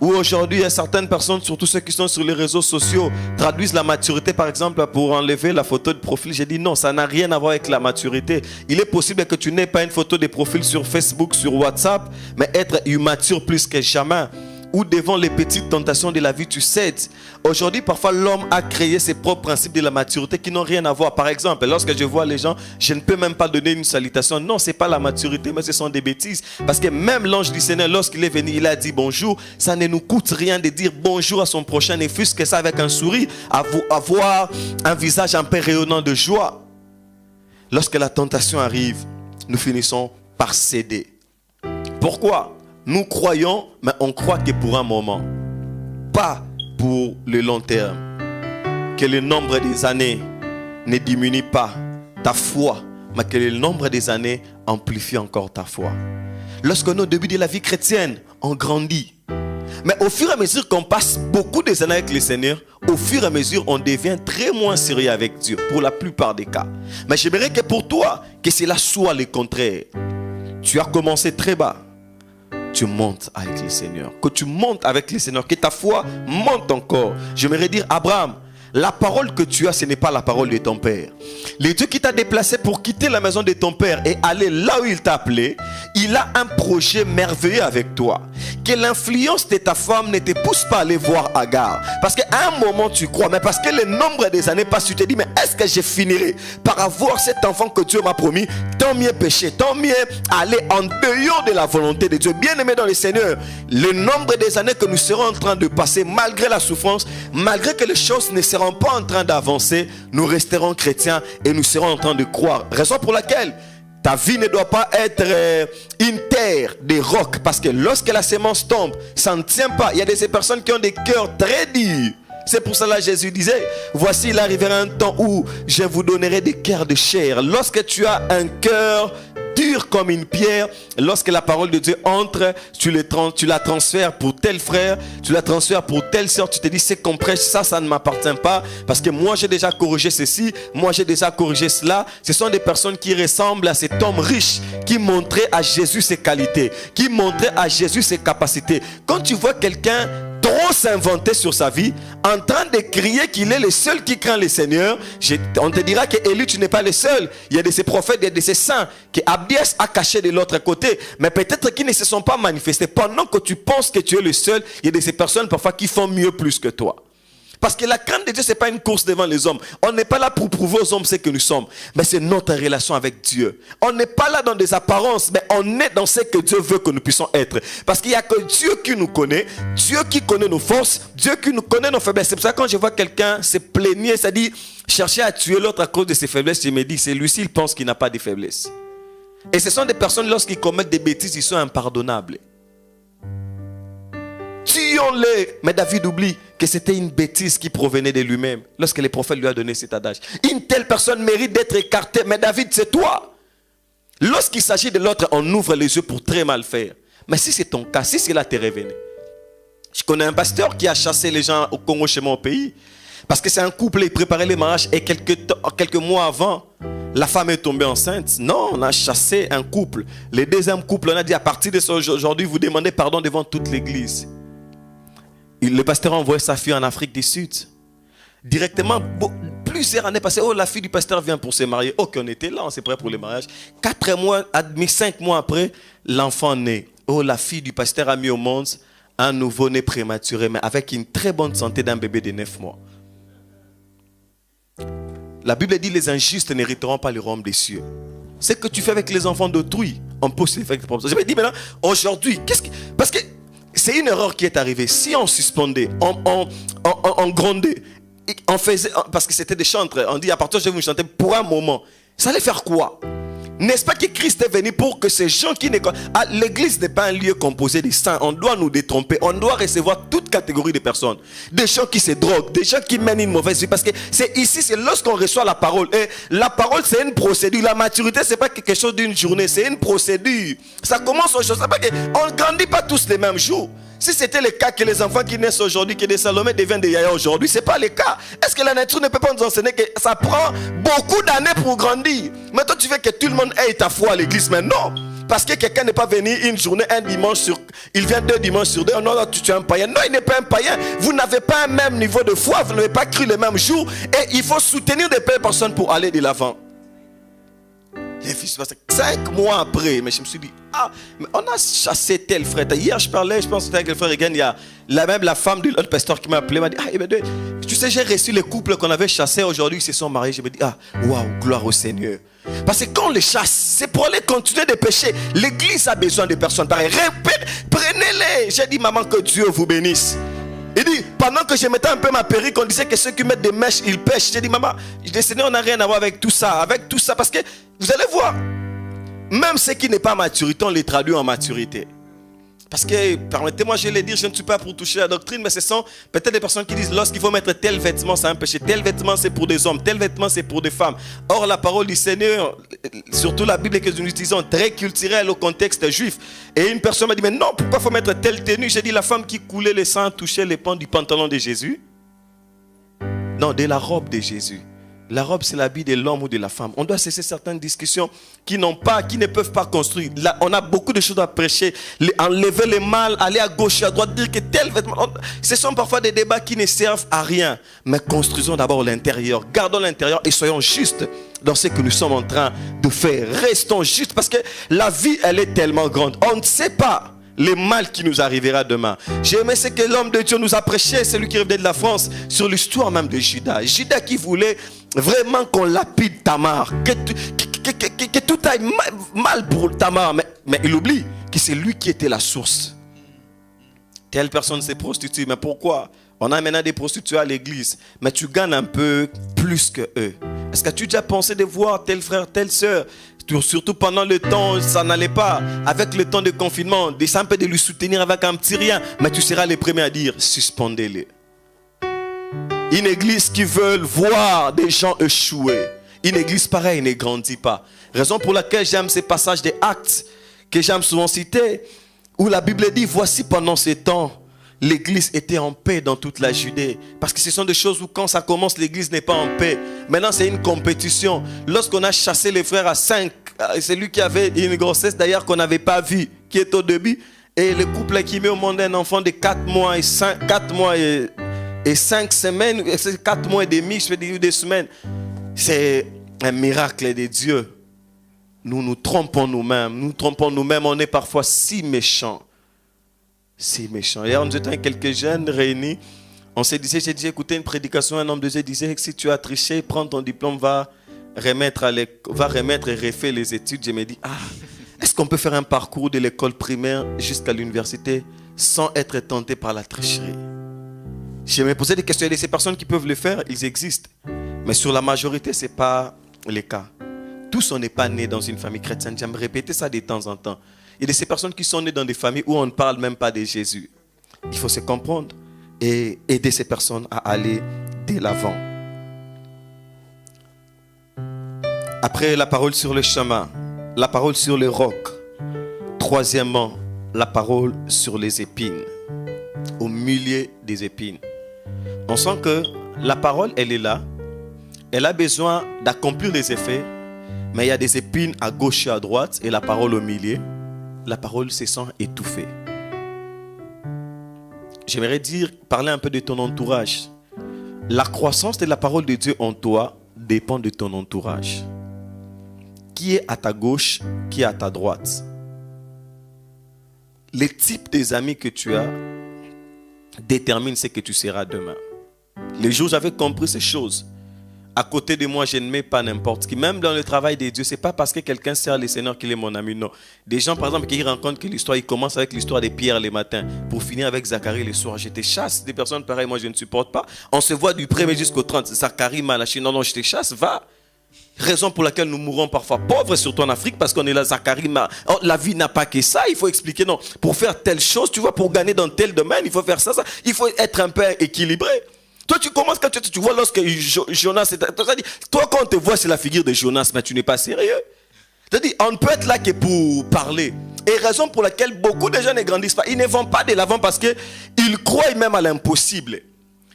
Ou aujourd'hui, il y a certaines personnes, surtout ceux qui sont sur les réseaux sociaux, traduisent la maturité par exemple pour enlever la photo de profil. J'ai dit non, ça n'a rien à voir avec la maturité. Il est possible que tu n'aies pas une photo de profil sur Facebook, sur WhatsApp, mais être immature plus que jamais. Ou devant les petites tentations de la vie, tu cèdes. Aujourd'hui, parfois, l'homme a créé ses propres principes de la maturité qui n'ont rien à voir. Par exemple, lorsque je vois les gens, je ne peux même pas donner une salutation. Non, ce n'est pas la maturité, mais ce sont des bêtises. Parce que même l'ange du Seigneur, lorsqu'il est venu, il a dit bonjour. Ça ne nous coûte rien de dire bonjour à son prochain, ne fût-ce que ça avec un sourire, avoir un visage un peu rayonnant de joie. Lorsque la tentation arrive, nous finissons par céder. Pourquoi ? Nous croyons, mais on croit que pour un moment, pas pour le long terme. Que le nombre des années ne diminue pas ta foi, mais que le nombre des années amplifie encore ta foi. Lorsque nous, au début de la vie chrétienne, on grandit. Mais au fur et à mesure qu'on passe beaucoup des années avec le Seigneur, au fur et à mesure, on devient très moins sérieux avec Dieu, pour la plupart des cas. Mais j'aimerais que pour toi, que cela soit le contraire. Tu as commencé très bas. Tu montes avec le Seigneur. Que tu montes avec le Seigneur. Que ta foi monte encore. J'aimerais dire, Abraham, la parole que tu as, ce n'est pas la parole de ton père. Le Dieu qui t'a déplacé pour quitter la maison de ton père et aller là où il t'a appelé, il a un projet merveilleux avec toi. Que l'influence de ta femme ne te pousse pas à aller voir Agar. Parce qu'à un moment tu crois, mais parce que le nombre des années passe, tu te dis, mais est-ce que je finirai par avoir cet enfant que Dieu m'a promis? Tant mieux pécher, tant mieux aller en dehors de la volonté de Dieu. Bien aimé dans le Seigneur, le nombre des années que nous serons en train de passer, malgré la souffrance, malgré que les choses ne seront pas en train d'avancer, nous resterons chrétiens et nous serons en train de croire. Raison pour laquelle ta vie ne doit pas être une terre de rocs, parce que lorsque la sémence tombe, ça ne tient pas. Il y a des personnes qui ont des cœurs très durs. C'est pour cela que Jésus disait, voici il arrivera un temps où je vous donnerai des cœurs de chair. Lorsque tu as un cœur dur comme une pierre, lorsque la parole de Dieu entre, tu la transfères pour tel frère, tu la transfères pour telle soeur, tu te dis c'est qu'on prêche, ça ne m'appartient pas, parce que moi j'ai déjà corrigé ceci, moi j'ai déjà corrigé cela. Ce sont des personnes qui ressemblent à cet homme riche qui montrait à Jésus ses qualités, qui montrait à Jésus ses capacités. Quand tu vois quelqu'un trop s'inventer sur sa vie, en train de crier qu'il est le seul qui craint le Seigneur. On te dira que Élie, tu n'es pas le seul. Il y a de ces prophètes, il y a de ces saints que Abdias a caché de l'autre côté, mais peut-être qu'ils ne se sont pas manifestés. Pendant que tu penses que tu es le seul, il y a de ces personnes parfois qui font mieux plus que toi. Parce que la crainte de Dieu, ce n'est pas une course devant les hommes. On n'est pas là pour prouver aux hommes ce que nous sommes. Mais c'est notre relation avec Dieu. On n'est pas là dans des apparences, mais on est dans ce que Dieu veut que nous puissions être. Parce qu'il n'y a que Dieu qui nous connaît, Dieu qui connaît nos forces, Dieu qui nous connaît nos faiblesses. C'est pour ça que quand je vois quelqu'un se plaigner, c'est-à-dire chercher à tuer l'autre à cause de ses faiblesses, je me dis, c'est lui-ci, il pense qu'il n'a pas de faiblesses. Et ce sont des personnes, lorsqu'ils commettent des bêtises, ils sont impardonnables. Tuons-les. Mais David oublie que c'était une bêtise qui provenait de lui-même lorsque les prophètes lui ont donné cet adage. Une telle personne mérite d'être écartée. Mais David, c'est toi. Lorsqu'il s'agit de l'autre, on ouvre les yeux pour très mal faire. Mais si c'est ton cas, si cela t'est révélé. Je connais un pasteur qui a chassé les gens au Congo chez moi au pays. Parce que c'est un couple, il préparait les mariages et quelques mois avant, la femme est tombée enceinte. Non, on a chassé un couple. Le deuxième couple, on a dit à partir de ça aujourd'hui, vous demandez pardon devant toute l'église. Le pasteur a envoyé sa fille en Afrique du Sud. Directement, plusieurs années passées, oh la fille du pasteur vient pour se marier. Ok, on était là, on s'est prêt pour le mariage. 4 mois, 5 mois après, l'enfant naît. Oh la fille du pasteur a mis au monde un nouveau-né prématuré, mais avec une très bonne santé d'un bébé de 9 mois. La Bible dit les injustes n'hériteront pas le royaume des cieux. Ce que tu fais avec les enfants d'autrui, on peut se faire avec tes propres. Je me dis maintenant, aujourd'hui, parce que c'est une erreur qui est arrivée. Si on suspendait, on grondait, on faisait, parce que c'était des chantres, on dit à partir de je vais vous chanter pour un moment. Ça allait faire quoi? N'est-ce pas que Christ est venu pour que ces gens qui l'église n'est pas un lieu composé de saints. On doit nous détromper. On doit recevoir toute catégorie de personnes. Des gens qui se droguent, des gens qui mènent une mauvaise vie. Parce que c'est ici, c'est lorsqu'on reçoit la parole. Et la parole, c'est une procédure. La maturité, c'est pas quelque chose d'une journée. C'est une procédure. Ça commence aux choses. On ne grandit pas tous les mêmes jours. Si c'était le cas que les enfants qui naissent aujourd'hui, que des Salomé deviennent des Yaya aujourd'hui, ce n'est pas le cas. Est-ce que la nature ne peut pas nous enseigner que ça prend beaucoup d'années pour grandir? Mais toi, tu veux que tout le monde ait ta foi à l'église, mais non. Parce que quelqu'un n'est pas venu une journée, un dimanche sur... Il vient 2 dimanches sur 2. Non, non, tu es un païen. Non, il n'est pas un païen. Vous n'avez pas un même niveau de foi. Vous n'avez pas cru le même jour. Et il faut soutenir des personnes pour aller de l'avant. Les fils, 5 mois après, mais je me suis dit, mais on a chassé tel frère. Hier, je parlais, je pense que c'était avec le frère Regan, il y a la femme de l'autre pasteur qui m'a appelé, m'a dit, tu sais, j'ai reçu les couples qu'on avait chassés aujourd'hui, ils se sont mariés. Je me dis, waouh, gloire au Seigneur. Parce que quand on les chasse, c'est pour aller continuer de pécher. L'église a besoin de personnes pareilles. Prenez-les. J'ai dit, maman, que Dieu vous bénisse. Il dit, pendant que je mettais un peu ma perruque, on disait que ceux qui mettent des mèches, ils pêchent. J'ai dit, maman, le Seigneur n'a rien à voir avec tout ça. Parce que, vous allez voir, même ce qui n'est pas maturité, on les traduit en maturité. Parce que, permettez-moi, je vais le dire, je ne suis pas pour toucher la doctrine, mais ce sont peut-être des personnes qui disent, lorsqu'il faut mettre tel vêtement, c'est un péché. Tel vêtement, c'est pour des hommes. Tel vêtement, c'est pour des femmes. Or, la parole du Seigneur, surtout la Bible que nous utilisons, très culturelle au contexte juif. Et une personne m'a dit, mais non, pourquoi il faut mettre telle tenue? J'ai dit, la femme qui coulait le sang touchait les pans du pantalon de Jésus. Non, de la robe de Jésus. La robe, c'est l'habit de l'homme ou de la femme. On doit cesser certaines discussions qui ne peuvent pas construire. Là, on a beaucoup de choses à prêcher. Enlever le mal, aller à gauche et à droite, dire que tel vêtement. Ce sont parfois des débats qui ne servent à rien. Mais construisons d'abord l'intérieur. Gardons l'intérieur et soyons justes dans ce que nous sommes en train de faire. Restons justes parce que la vie, elle est tellement grande. On ne sait pas le mal qui nous arrivera demain. J'ai aimé ce que l'homme de Dieu nous a prêché, celui qui revenait de la France, sur l'histoire même de Judas. Judas qui voulait vraiment qu'on lapide Tamar, que tout aille mal pour Tamar, mais il oublie que c'est lui qui était la source. Telle personne s'est prostituée, mais pourquoi? On a maintenant des prostituées à l'église, mais tu gagnes un peu plus que eux. Est-ce que tu as déjà pensé de voir tel frère, telle soeur? Surtout pendant le temps, ça n'allait pas. Avec le temps de confinement, d'essayer un peu de lui soutenir avec un petit rien. Mais tu seras les premiers à dire, suspendez-les. Une église qui veut voir des gens échouer. Une église pareille ne grandit pas. Raison pour laquelle j'aime ces passages des Actes, que j'aime souvent citer, où la Bible dit, voici pendant ces temps, l'église était en paix dans toute la Judée. Parce que ce sont des choses où quand ça commence, l'église n'est pas en paix. Maintenant, c'est une compétition. Lorsqu'on a chassé les frères à 5, c'est lui qui avait une grossesse d'ailleurs qu'on n'avait pas vue, qui est au début. Et le couple qui met au monde un enfant de 4 mois et 5 semaines, 4 mois et demi, je veux dire des semaines, c'est un miracle de Dieu. Nous nous trompons nous-mêmes. On est parfois si méchants. Si méchants. Hier, nous étions quelques jeunes réunis. On s'est dit, j'ai dit, écoutez une prédication. Un homme de Dieu disait que si tu as triché, prends ton diplôme, va remettre et refaire les études. Je me dis, est-ce qu'on peut faire un parcours de l'école primaire jusqu'à l'université sans être tenté par la tricherie? Je me posais des questions. Et ces personnes qui peuvent le faire, ils existent. Mais sur la majorité, ce n'est pas le cas. Tous, on n'est pas nés dans une famille chrétienne. J'aime répéter ça de temps en temps. Il y a de ces personnes qui sont nées dans des familles où on ne parle même pas de Jésus. Il faut se comprendre et aider ces personnes à aller de l'avant. Après, la parole sur le chemin, la parole sur le roc. Troisièmement, la parole sur les épines, au milieu des épines. On sent que la parole, elle est là. Elle a besoin d'accomplir les effets. Mais il y a des épines à gauche et à droite et la parole au milieu. La parole se sent étouffée. J'aimerais parler un peu de ton entourage. La croissance de la parole de Dieu en toi dépend de ton entourage. Qui est à ta gauche, qui est à ta droite? Les types des amis que tu as déterminent ce que tu seras demain. Les jours où j'avais compris ces choses, à côté de moi, je ne mets pas n'importe qui. Même dans le travail de Dieu, ce n'est pas parce que quelqu'un sert le Seigneur qu'il est mon ami. Non. Des gens, par exemple, qui rencontrent que l'histoire, ils commencent avec l'histoire de Pierre le matin pour finir avec Zacharie le soir. Je te chasse. Des personnes pareilles, moi, je ne supporte pas. On se voit du 1er jusqu'au 30. Zacharie, Malachie, non, je te chasse, va. Raison pour laquelle nous mourons parfois pauvres, surtout en Afrique, parce qu'on est là, Zacharie. La vie n'a pas que ça. Il faut expliquer, non. Pour faire telle chose, tu vois, pour gagner dans tel domaine, il faut faire ça. Il faut être un peu équilibré. Toi, tu commences quand tu vois lorsque Jonas... Toi, quand on te voit, c'est la figure de Jonas, mais tu n'es pas sérieux. C'est-à-dire, on ne peut être là que pour parler. Et raison pour laquelle beaucoup de gens ne grandissent pas. Ils ne vont pas de l'avant parce qu'ils croient même à l'impossible.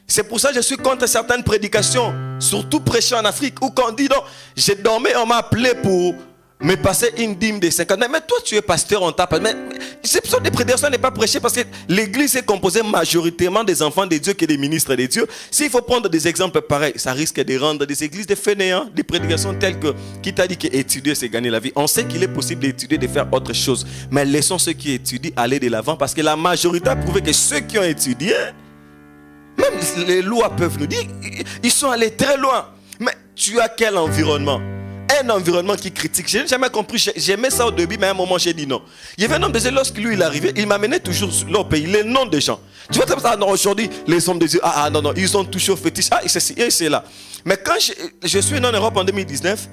C'est pour ça que je suis contre certaines prédications, surtout prêcher en Afrique, où quand on dit non, j'ai dormi, on m'a appelé pour me passer une dîme de 50. Mais toi, tu es pasteur, on tape. Mais c'est pour ça que les prédications n'est pas prêchées parce que l'église est composée majoritairement des enfants de Dieu que des ministres de Dieu. S'il faut prendre des exemples pareils, ça risque de rendre des églises des fainéants, des prédications telles que qui t'a dit qu'étudier c'est gagner la vie. On sait qu'il est possible d'étudier, de faire autre chose. Mais laissons ceux qui étudient aller de l'avant parce que la majorité a prouvé que ceux qui ont étudié, même les lois peuvent nous dire, ils sont allés très loin. Mais tu as quel environnement? Un environnement qui critique. Je n'ai jamais compris. J'aimais ça au début, mais à un moment, j'ai dit non. Il y avait un homme de Dieu, lorsque lui, il arrivait, il m'amenait toujours là au pays, les noms des gens. Tu vois, comme ça, non, aujourd'hui, les hommes de Dieu, non, ils sont touchés au fétiche. C'est là. Mais quand je suis en Europe en 2019,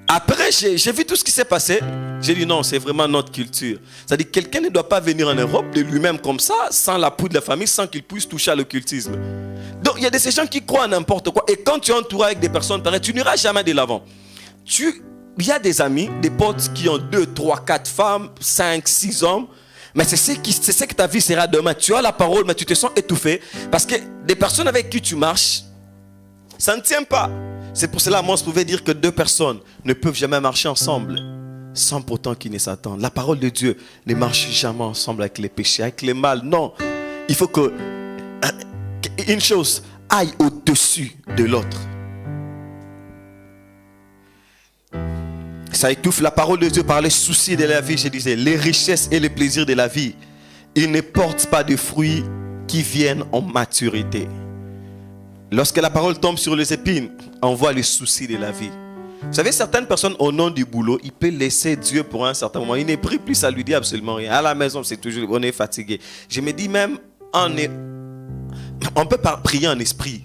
après, j'ai vu tout ce qui s'est passé. J'ai dit non, c'est vraiment notre culture. C'est-à-dire, quelqu'un ne doit pas venir en Europe de lui-même comme ça, sans l'appui de la famille, sans qu'il puisse toucher à l'occultisme. Donc, il y a ces gens qui croient à n'importe quoi. Et quand tu es entouré avec des personnes pareilles, tu n'iras jamais de l'avant. Il y a des amis, des potes qui ont 2, 3, 4 femmes, 5, 6 hommes. Mais c'est ce que ta vie sera demain. Tu as la parole, mais tu te sens étouffé. Parce que des personnes avec qui tu marches, ça ne tient pas. C'est pour cela, moi, je pouvais dire que 2 personnes ne peuvent jamais marcher ensemble sans pourtant qu'ils ne s'attendent. La parole de Dieu ne marche jamais ensemble avec les péchés, avec les mal. Non, il faut que une chose aille au-dessus de l'autre. Ça étouffe. La parole de Dieu par les soucis de la vie, je disais, les richesses et les plaisirs de la vie, ils ne portent pas de fruits qui viennent en maturité. Lorsque la parole tombe sur les épines, on voit les soucis de la vie. Vous savez, certaines personnes au nom du boulot, ils peuvent laisser Dieu pour un certain moment. Il n'est pris plus, ça lui dit absolument rien. À la maison, c'est toujours, on est fatigué. Je me dis même, on peut pas prier en esprit.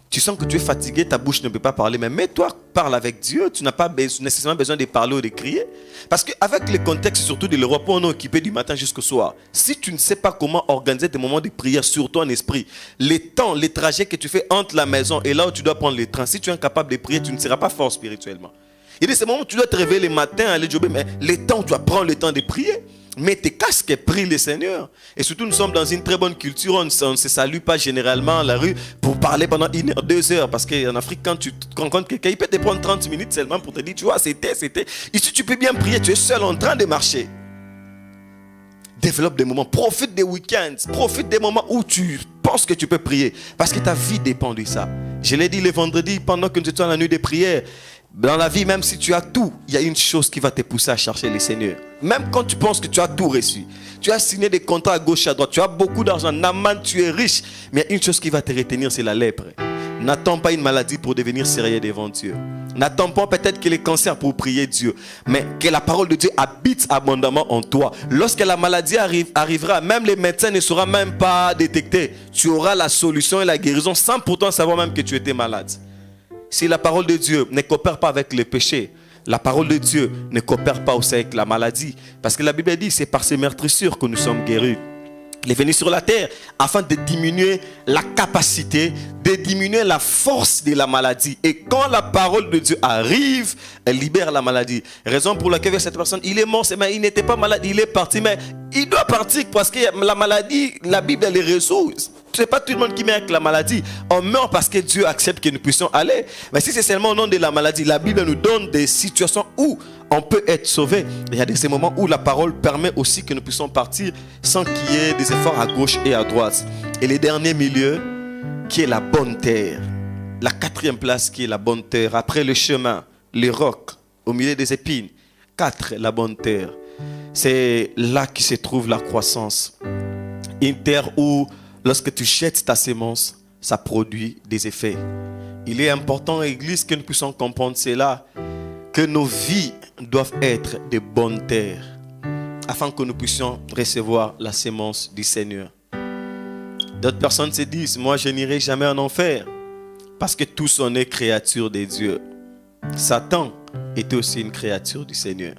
Tu sens que tu es fatigué, ta bouche ne peut pas parler. Mais mets-toi, parle avec Dieu. Tu n'as pas nécessairement besoin de parler ou de crier. Parce qu'avec le contexte, surtout de l'Europe, on est occupé du matin jusqu'au soir. Si tu ne sais pas comment organiser tes moments de prière, surtout en esprit, les temps, les trajets que tu fais entre la maison et là où tu dois prendre le train, si tu es incapable de prier, tu ne seras pas fort spirituellement. Il y a des moments où tu dois te réveiller le matin, aller jobber, mais les temps où tu vas prendre le temps de prier, mets tes casques et prie le Seigneur. Et surtout, nous sommes dans une très bonne culture. On ne se salue pas généralement à la rue pour parler pendant 1 heure, 2 heures. Parce qu'en Afrique, quand tu rencontres quelqu'un, il peut te prendre 30 minutes seulement pour te dire, tu vois, c'était. Ici, tu peux bien prier, tu es seul en train de marcher. développe des moments, profite des week-ends, profite des moments où tu penses que tu peux prier. Parce que ta vie dépend de ça. Je l'ai dit le vendredi, pendant que nous étions à la nuit des prières, dans la vie, même si tu as tout, il y a une chose qui va te pousser à chercher le Seigneur. Même quand tu penses que tu as tout reçu, tu as signé des contrats à gauche, à droite, tu as beaucoup d'argent, Naaman, tu es riche, mais il y a une chose qui va te retenir, c'est la lèpre. N'attends pas une maladie pour devenir sérieux devant Dieu. N'attends pas peut-être que les cancers pour prier Dieu, mais que la parole de Dieu habite abondamment en toi. Lorsque la maladie arrivera, même les médecins ne sauront même pas détecter. Tu auras la solution et la guérison sans pourtant savoir même que tu étais malade. Si la parole de Dieu ne coopère pas avec le péché, la parole de Dieu ne coopère pas aussi avec la maladie. Parce que la Bible dit, c'est par ces meurtrissures que nous sommes guéris. Il est venu sur la terre afin de diminuer la capacité, de diminuer la force de la maladie. Et quand la parole de Dieu arrive, elle libère la maladie. Raison pour laquelle cette personne, il est mort, mais il n'était pas malade, il est parti. Mais il doit partir parce que la maladie, la Bible, elle les résout. Ce n'est pas tout le monde qui meurt avec la maladie. On meurt parce que Dieu accepte que nous puissions aller. Mais si c'est seulement au nom de la maladie, la Bible nous donne des situations où on peut être sauvé. Il y a ces moments où la parole permet aussi que nous puissions partir sans qu'il y ait des efforts à gauche et à droite. Et le dernier milieu, qui est la bonne terre. La quatrième place qui est la bonne terre. Après le chemin, les rocs, au milieu des épines. 4, la bonne terre. C'est là que se trouve la croissance. Une terre où, lorsque tu jettes ta sémence, ça produit des effets. Il est important, Église, que nous puissions comprendre cela, que nos vies doivent être de bonnes terres, afin que nous puissions recevoir la sémence du Seigneur. D'autres personnes se disent, moi je n'irai jamais en enfer, parce que tous on est créatures de Dieu. Satan était aussi une créature du Seigneur.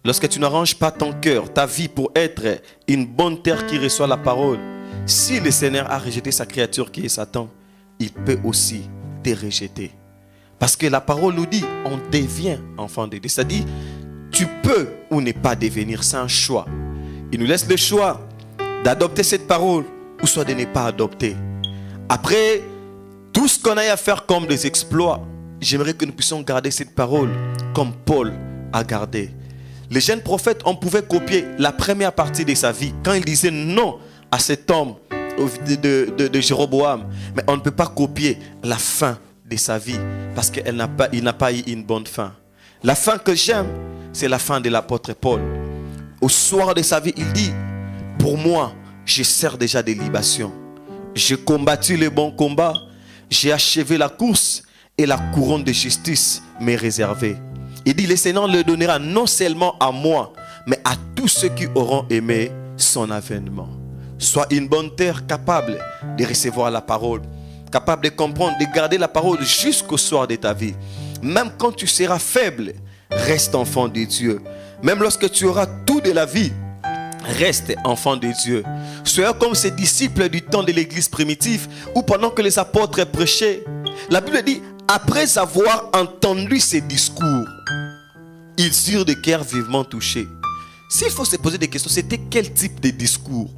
Lorsque tu n'arranges pas ton cœur, ta vie pour être une bonne terre qui reçoit la parole, si le Seigneur a rejeté sa créature qui est Satan, il peut aussi te rejeter. Parce que la parole nous dit, on devient enfant de Dieu. C'est-à-dire, tu peux ou ne pas devenir, c'est un choix. Il nous laisse le choix d'adopter cette parole ou soit de ne pas adopter. Après, tout ce qu'on a à faire comme des exploits, j'aimerais que nous puissions garder cette parole comme Paul a gardé. Les jeunes prophètes, on pouvait copier la première partie de sa vie quand il disait non à cet homme de Jéroboam. Mais on ne peut pas copier la fin de sa vie parce qu'il n'a pas eu une bonne fin. La fin que j'aime, c'est la fin de l'apôtre Paul. Au soir de sa vie, il dit, pour moi, je sers déjà des libations. J'ai combattu le bon combat, j'ai achevé la course et la couronne de justice m'est réservée. Il dit, le Seigneur le donnera non seulement à moi, mais à tous ceux qui auront aimé son avènement. Sois une bonne terre capable de recevoir la parole, capable de comprendre, de garder la parole jusqu'au soir de ta vie. Même quand tu seras faible, reste enfant de Dieu. Même lorsque tu auras tout de la vie, reste enfant de Dieu. Soyez comme ces disciples du temps de l'église primitive, où pendant que les apôtres prêchaient, la Bible dit, après avoir entendu ces discours, ils eurent des cœurs vivement touchés. S'il faut se poser des questions, c'était quel type de discours?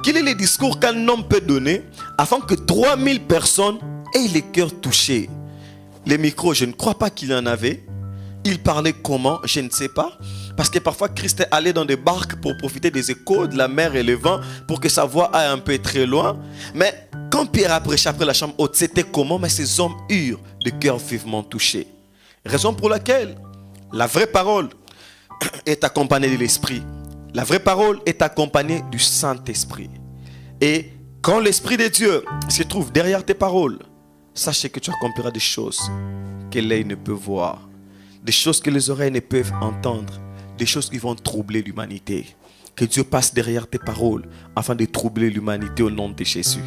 Quel est le discours qu'un homme peut donner afin que 3000 personnes aient les cœurs touchés? Les micros, je ne crois pas qu'il y en avait. Il parlait comment? Je ne sais pas. Parce que parfois, Christ est allé dans des barques pour profiter des échos de la mer et le vent pour que sa voix aille un peu très loin. Mais quand Pierre a prêché après la chambre haute, c'était comment? Mais ces hommes eurent des cœurs vivement touchés. Raison pour laquelle la vraie parole est accompagnée de l'Esprit. La vraie parole est accompagnée du Saint-Esprit. Et quand l'Esprit de Dieu se trouve derrière tes paroles, sachez que tu accompliras des choses que l'œil ne peut voir, des choses que les oreilles ne peuvent entendre, des choses qui vont troubler l'humanité. Que Dieu passe derrière tes paroles afin de troubler l'humanité au nom de Jésus.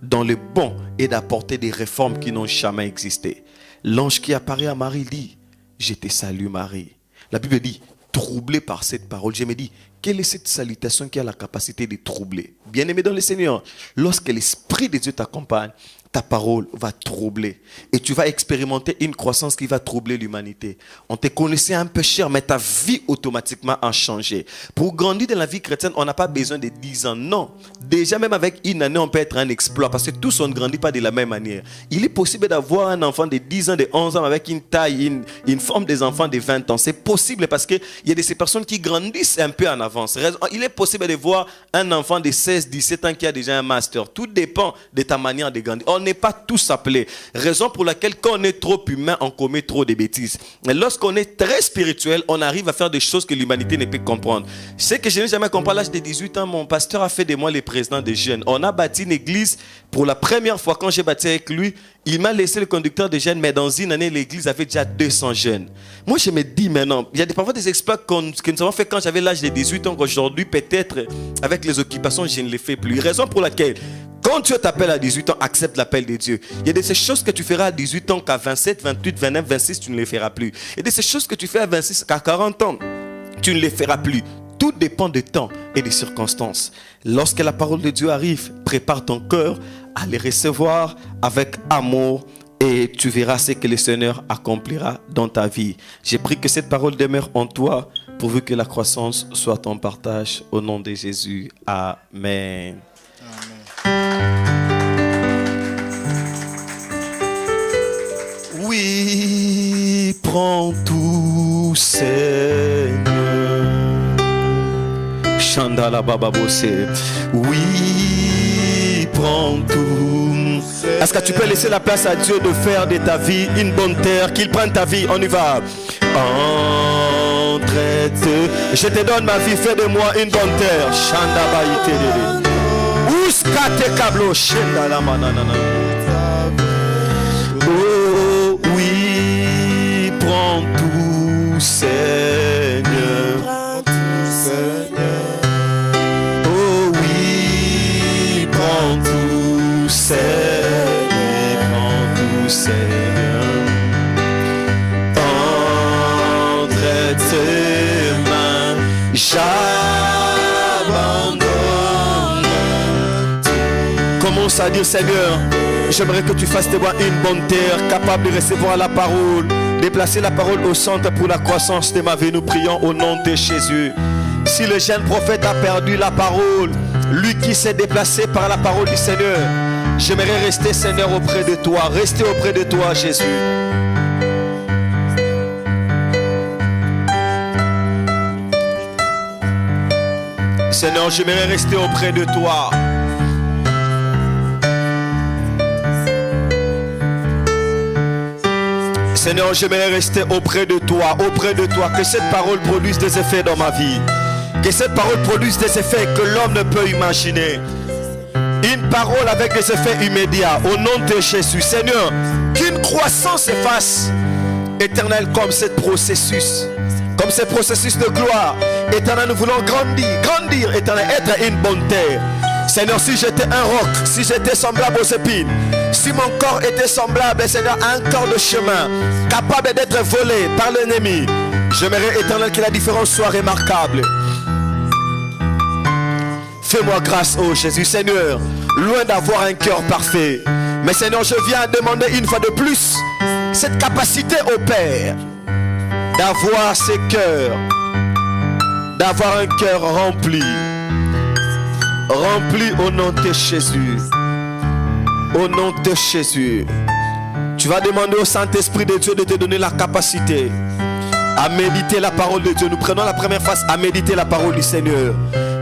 Dans le bon et d'apporter des réformes qui n'ont jamais existé. L'ange qui apparaît à Marie dit, je te salue Marie. La Bible dit, troublé par cette parole, je me dis, quelle est cette salutation qui a la capacité de troubler? Bien-aimé dans le Seigneur, lorsque l'Esprit de Dieu t'accompagne, ta parole va troubler. Et tu vas expérimenter une croissance qui va troubler l'humanité. On te connaissait un peu cher, mais ta vie automatiquement a changé. Pour grandir dans la vie chrétienne, on n'a pas besoin de 10 ans. Non. Déjà, même avec une année, on peut être un exploit. Parce que tous, on ne grandit pas de la même manière. Il est possible d'avoir un enfant de 10 ans, de 11 ans, avec une taille, une forme des enfants de 20 ans. C'est possible parce qu'il y a de ces personnes qui grandissent un peu en avance. Il est possible de voir un enfant de 16, 17 ans qui a déjà un master. Tout dépend de ta manière de grandir. On n'est pas tous appelés. Raison pour laquelle quand on est trop humain, on commet trop de bêtises. Mais lorsqu'on est très spirituel, on arrive à faire des choses que l'humanité ne peut comprendre. Ce que je n'ai jamais compris, à l'âge de 18 ans, mon pasteur a fait de moi le président des jeunes. On a bâti une église pour la première fois quand j'ai bâti avec lui. Il m'a laissé le conducteur des jeunes, mais dans une année, l'église avait déjà 200 jeunes. Moi, je me dis maintenant, il y a parfois des exploits que nous avons fait quand j'avais l'âge de 18 ans, qu'aujourd'hui, peut-être, avec les occupations, je ne les fais plus. Raison pour laquelle, quand Dieu t'appelle à 18 ans, accepte l'appel de Dieu. Il y a de ces choses que tu feras à 18 ans qu'à 27, 28, 29, 26, tu ne les feras plus. Il y a de ces choses que tu fais à 26, qu'à 40 ans, tu ne les feras plus. Tout dépend du temps et des circonstances. Lorsque la parole de Dieu arrive, prépare ton cœur à les recevoir avec amour et tu verras ce que le Seigneur accomplira dans ta vie. J'ai pris que cette parole demeure en toi pourvu que la croissance soit ton partage. Au nom de Jésus. Amen. Oui, prends tout, Seigneur. Chandala Baba Bossé. Oui, prends tout. Est-ce que tu peux laisser la place à Dieu de faire de ta vie une bonne terre, qu'il prenne ta vie, on y va. Entraide, je te donne ma vie, fais de moi une bonne terre. Chandaba Ite. Ouskate Kablo, Chandala Manana. Oh oui, prends tout, Seigneur. Oh oui, prends tout, Seigneur. Prends tout, Seigneur. Entre tes mains, j'abandonne. Commence à dire, Seigneur, j'aimerais que tu fasses de moi une bonne terre, capable de recevoir la parole, de placer la parole au centre pour la croissance de ma vie. Nous prions au nom de Jésus. Si le jeune prophète a perdu la parole, lui qui s'est déplacé par la parole du Seigneur, j'aimerais rester, Seigneur, auprès de toi. Rester auprès de toi, Jésus. Seigneur, j'aimerais rester auprès de toi. Seigneur, j'aimerais rester auprès de toi, que cette parole produise des effets dans ma vie. Que cette parole produise des effets que l'homme ne peut imaginer. Une parole avec des effets immédiats, au nom de Jésus. Seigneur, qu'une croissance se fasse, Éternel, comme ce processus de gloire. Éternel, nous voulons grandir, Éternel, être une bonne terre. Seigneur, si j'étais un roc, si j'étais semblable aux épines, si mon corps était semblable, Seigneur, à un corps de chemin, capable d'être volé par l'ennemi, j'aimerais, Éternel, que la différence soit remarquable. Fais-moi grâce, oh Jésus. Seigneur, loin d'avoir un cœur parfait, mais Seigneur, je viens demander une fois de plus cette capacité au Père d'avoir ces cœurs, d'avoir un cœur rempli au nom de Jésus. Au nom de Jésus. Tu vas demander au Saint-Esprit de Dieu de te donner la capacité à méditer la parole de Dieu. Nous prenons la première phase à méditer la parole du Seigneur.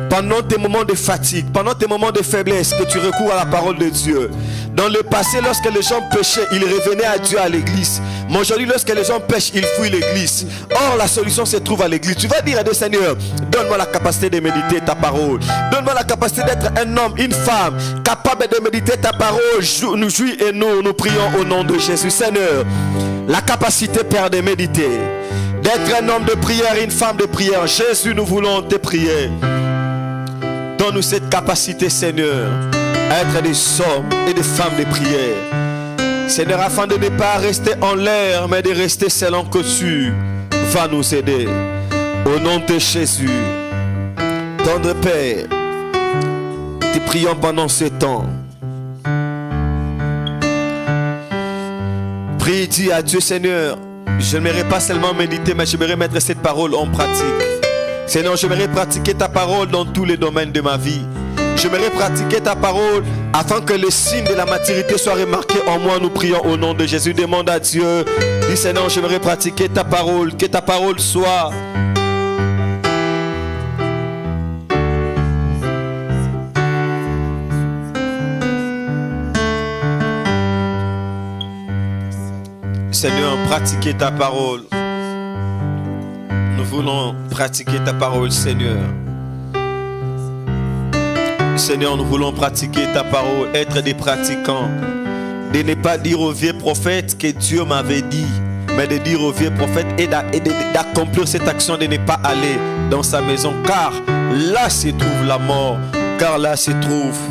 Pendant tes moments de fatigue, pendant tes moments de faiblesse, que tu recours à la parole de Dieu. Dans le passé, lorsque les gens péchaient, ils revenaient à Dieu à l'église. Mais aujourd'hui, lorsque les gens pêchent, ils fuient l'église. Or, la solution se trouve à l'église. Tu vas dire à Dieu, Seigneur, donne-moi la capacité de méditer ta parole. Donne-moi la capacité d'être un homme, une femme, capable de méditer ta parole. Nous jouis et nous prions au nom de Jésus. Seigneur, la capacité, Père, de méditer, d'être un homme de prière, une femme de prière. Jésus, nous voulons te prier. Donne-nous cette capacité, Seigneur, à être des hommes et des femmes de prière. Seigneur, afin de ne pas rester en l'air, mais de rester selon que tu vas nous aider. Au nom de Jésus, tendre Père, te prions pendant ce temps. Prie, dis à Dieu, Seigneur, je n'aimerais pas seulement méditer, mais j'aimerais mettre cette parole en pratique. Seigneur, j'aimerais pratiquer ta parole dans tous les domaines de ma vie. J'aimerais pratiquer ta parole afin que le signe de la maturité soit remarqué en moi. Nous prions au nom de Jésus. Demande à Dieu. Dis, Seigneur, j'aimerais pratiquer ta parole. Que ta parole soit Seigneur, pratiquer ta parole. Nous voulons pratiquer ta parole, Seigneur. Seigneur, nous voulons pratiquer ta parole, être des pratiquants. De ne pas dire aux vieux prophètes que Dieu m'avait dit, mais de dire aux vieux prophètes et d'accomplir cette action de ne pas aller dans sa maison. Car là se trouve la mort. Car là se trouvent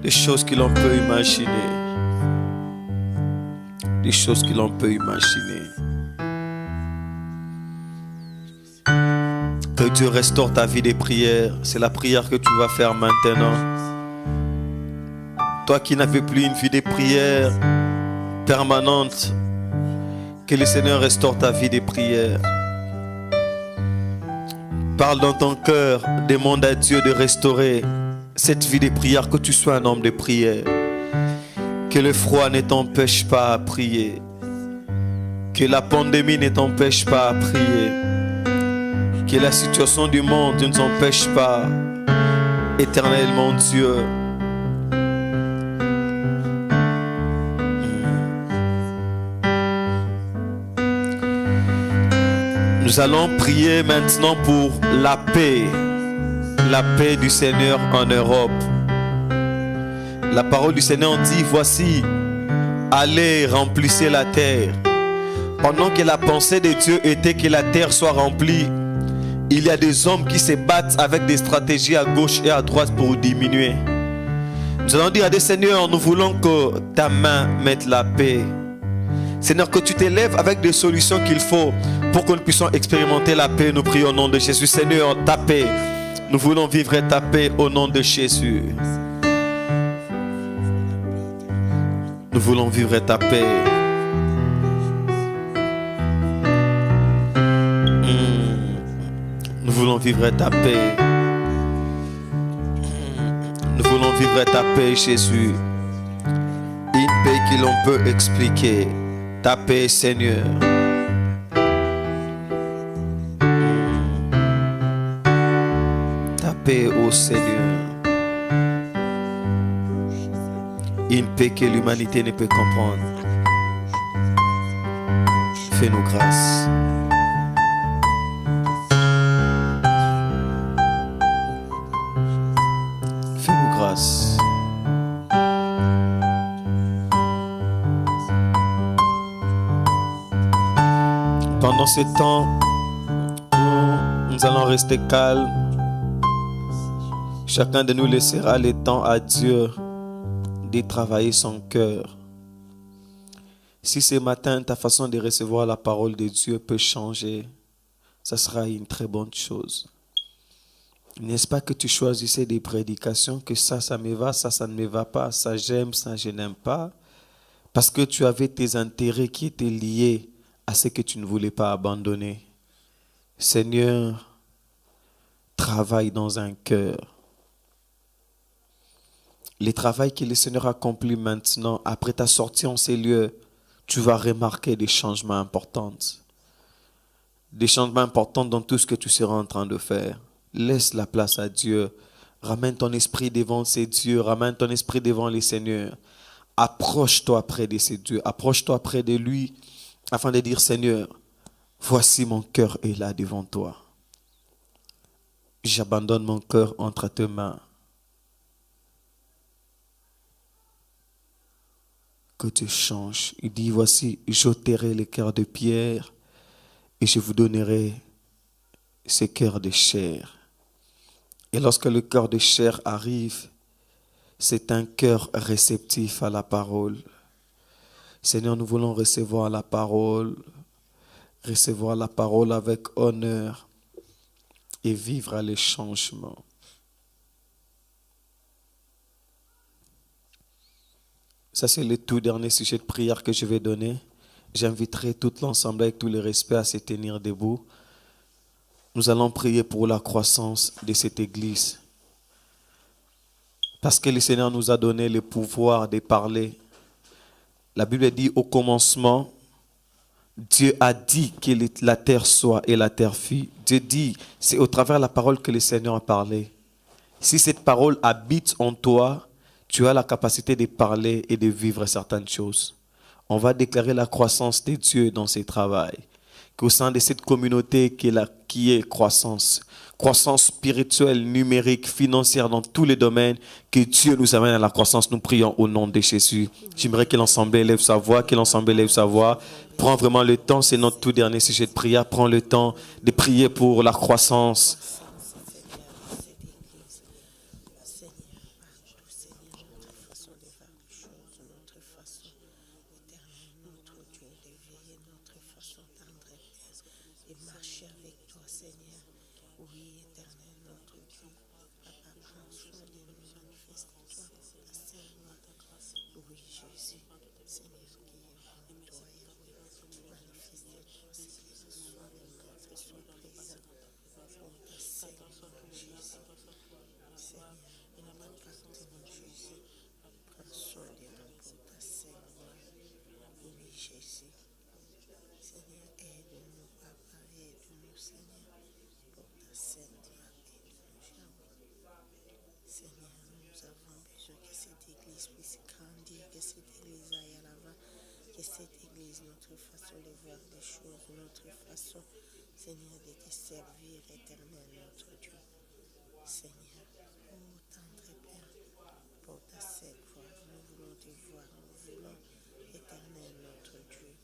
des choses que l'on peut imaginer. Des choses que l'on peut imaginer. Que Dieu restaure ta vie de prière. C'est la prière que tu vas faire maintenant. Toi qui n'avais plus une vie de prière permanente, que le Seigneur restaure ta vie de prière. Parle dans ton cœur, demande à Dieu de restaurer cette vie de prière, que tu sois un homme de prière. Que le froid ne t'empêche pas à prier. Que la pandémie ne t'empêche pas à prier. Que la situation du monde ne t'empêche pas, éternellement Dieu. Nous allons prier maintenant pour la paix du Seigneur en Europe. La parole du Seigneur dit, voici, allez, remplissez la terre. Pendant que la pensée de Dieu était que la terre soit remplie, il y a des hommes qui se battent avec des stratégies à gauche et à droite pour diminuer. Nous allons dire à Dieu, Seigneur, nous voulons que ta main mette la paix. Seigneur, que tu t'élèves avec des solutions qu'il faut pour que nous puissions expérimenter la paix. Nous prions au nom de Jésus. Seigneur, ta paix. Nous voulons vivre ta paix au nom de Jésus. Nous voulons vivre ta paix. Nous voulons vivre ta paix. Nous voulons vivre ta paix, Jésus. Une paix que l'on peut expliquer. Ta paix, Seigneur. Ta paix, ô Seigneur. Une paix que l'humanité ne peut comprendre. Fais-nous grâce. Fais-nous grâce. Pendant ce temps, nous allons rester calmes. Chacun de nous laissera le temps à Dieu de travailler son cœur. Si ce matin, ta façon de recevoir la parole de Dieu peut changer, ça sera une très bonne chose. N'est-ce pas que tu choisissais des prédications, que ça me va, ça ne me va pas, ça j'aime, ça je n'aime pas, parce que tu avais tes intérêts qui étaient liés à ce que tu ne voulais pas abandonner. Seigneur, travaille dans un cœur. Le travail que le Seigneur accomplit maintenant, après ta sortie en ces lieux, tu vas remarquer des changements importants. Des changements importants dans tout ce que tu seras en train de faire. Laisse la place à Dieu. Ramène ton esprit devant ces dieux. Ramène ton esprit devant les seigneurs. Approche-toi près de ces dieux. Approche-toi près de lui afin de dire, Seigneur, voici mon cœur est là devant toi. J'abandonne mon cœur entre tes mains. Que tu changes. Il dit, voici, j'ôterai les cœurs de pierre et je vous donnerai ces cœurs de chair. Et lorsque le cœur de chair arrive, c'est un cœur réceptif à la parole. Seigneur, nous voulons recevoir la parole avec honneur et vivre les changements. Ça, c'est le tout dernier sujet de prière que je vais donner. j'inviterai tout l'ensemble avec tout le respect à se tenir debout. Nous allons prier pour la croissance de cette église. Parce que le Seigneur nous a donné le pouvoir de parler. La Bible dit au commencement, Dieu a dit que la terre soit et la terre fut. Dieu dit, c'est au travers de la parole que le Seigneur a parlé. Si cette parole habite en toi, tu as la capacité de parler et de vivre certaines choses. On va déclarer la croissance de Dieu dans ses travaux. Qu'au sein de cette communauté qui est croissance spirituelle, numérique, financière, dans tous les domaines, que Dieu nous amène à la croissance. Nous prions au nom de Jésus. J'aimerais que l'ensemble élève sa voix, Prends vraiment le temps, c'est notre tout dernier sujet de prière. Prends le temps de prier pour la croissance. Seigneur, de te servir, éternel notre Dieu. Seigneur, oh tendre Père, pour ta seule voix, nous voulons te voir, nous voulons, éternel notre Dieu,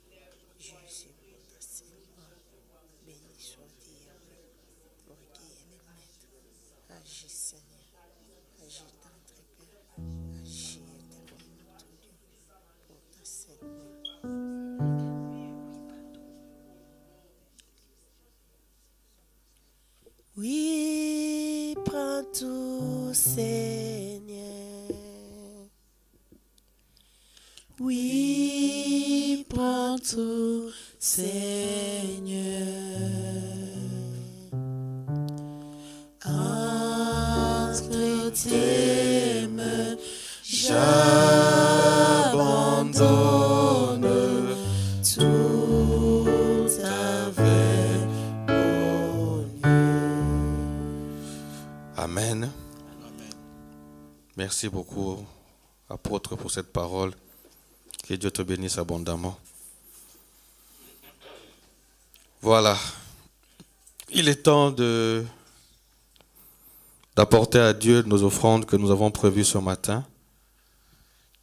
Jésus, pour ta seule voix. Béni soit-il, Yahweh, pour qui il est maître. Agis, Seigneur, agis, tendre Père, agis, éternel notre Dieu, pour ta seule voix. Oui, prends tout, Seigneur. Oui, prends tout, Seigneur. Entre tes mains, j'abandonne tout avec Amen. Merci beaucoup, apôtre, pour cette parole. Que Dieu te bénisse abondamment. Voilà. Il est temps d'apporter à Dieu nos offrandes que nous avons prévues ce matin.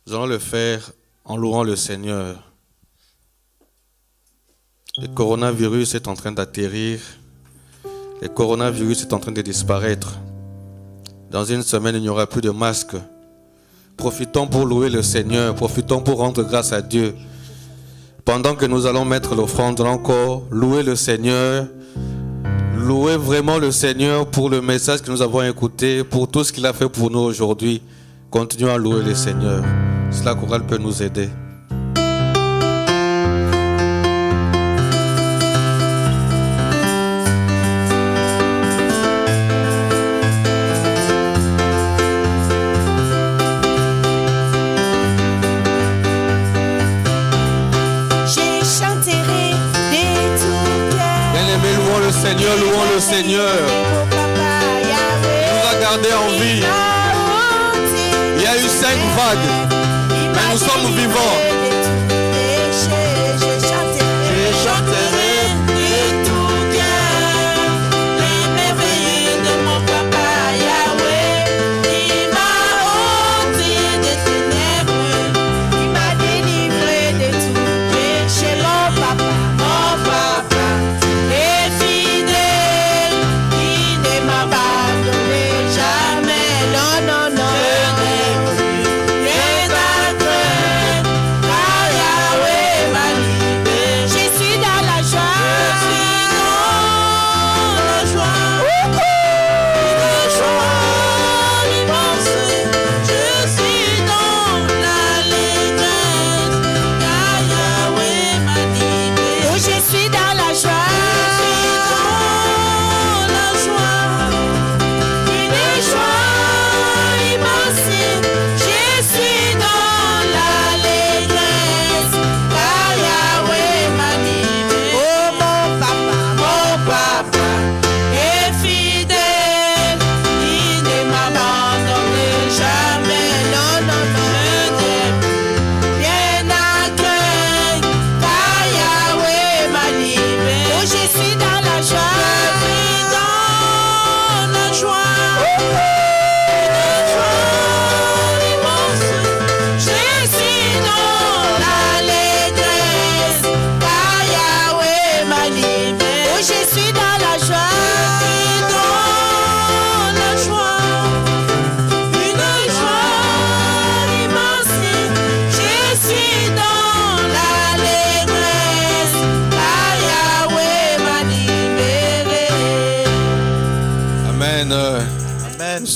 Nous allons le faire en louant le Seigneur. Le coronavirus est en train d'atterrir. Le coronavirus est en train de disparaître. Dans une semaine, il n'y aura plus de masques. Profitons pour louer le Seigneur. Profitons pour rendre grâce à Dieu. Pendant que nous allons mettre l'offrande, encore louer le Seigneur. Louer vraiment le Seigneur pour le message que nous avons écouté, pour tout ce qu'il a fait pour nous aujourd'hui. Continuons à louer le Seigneur. Si la chorale peut nous aider. Seigneur, louons le Seigneur. Il nous a gardés en vie. Il y a eu 5 vagues, mais nous sommes vivants. Je chanterai de tout cœur les merveilles de mon papa Yahweh. Il m'a ôté des ténèbres, il m'a délivré de tout péché. Mon papa est fidèle, il ne m'abandonne jamais. Non, non, non. Je n'ai rien à craindre.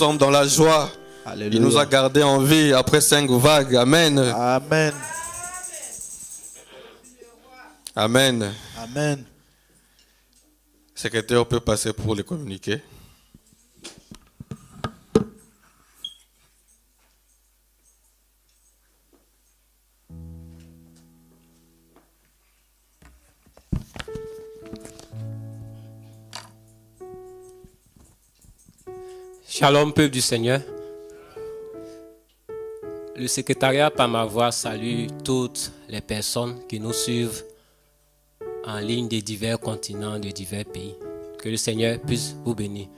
sommes dans la joie. Alléluia. Il nous a gardés en vie après 5 vagues. Amen. Amen. Amen. Amen. Secrétaire peut passer pour les communiquer. Shalom, peuple du Seigneur. Le secrétariat, par ma voix, salue toutes les personnes qui nous suivent en ligne des divers continents, de divers pays. Que le Seigneur puisse vous bénir.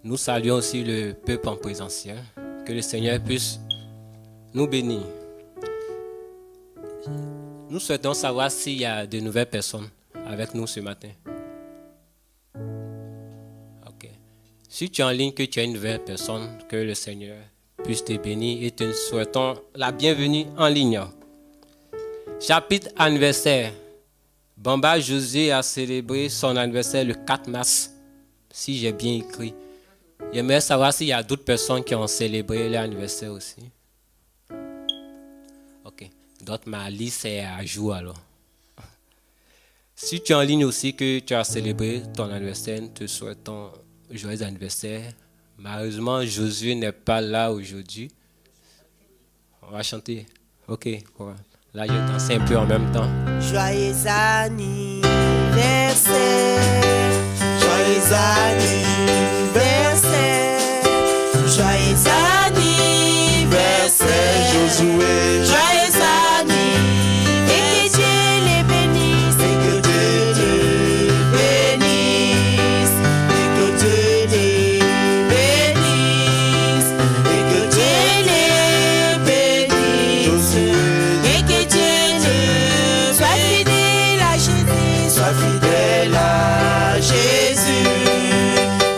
Nous saluons aussi le peuple en présentiel. Que le Seigneur puisse nous bénir. Nous souhaitons savoir s'il y a de nouvelles personnes avec nous ce matin. Si tu es en ligne, que tu es une nouvelle personne, que le Seigneur puisse te bénir et te souhaitons la bienvenue en ligne. Chapitre anniversaire. Bamba Josué a célébré son anniversaire le 4 mars, si j'ai bien écrit. J'aimerais savoir s'il y a d'autres personnes qui ont célébré leur anniversaire aussi. Ok. Donc ma liste est à jour alors. Si tu es en ligne aussi, que tu as célébré ton anniversaire, te souhaitons joyeux anniversaire. Malheureusement, Josué n'est pas là aujourd'hui. On va chanter. Ok. Là, je danse un peu en même temps. Joyeux anniversaire. Joyeux anniversaire. Joyeux anniversaire. Josué. Joyeux anniversaire. Et que Dieu les bénisse. Et que Dieu les bénisse. Et que Dieu les bénisse. Et que Dieu les bénisse. Et que Dieu les soit fidèle à Jésus. Soit fidèle à Jésus.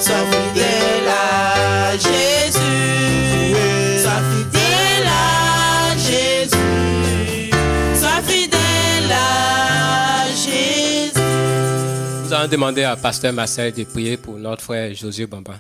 Sois fidèle à Jésus. Sois fidèle à Jésus. Sois fidèle à Jésus. Nous allons demander à Pasteur Marcel de prier pour notre frère Josué Bamba.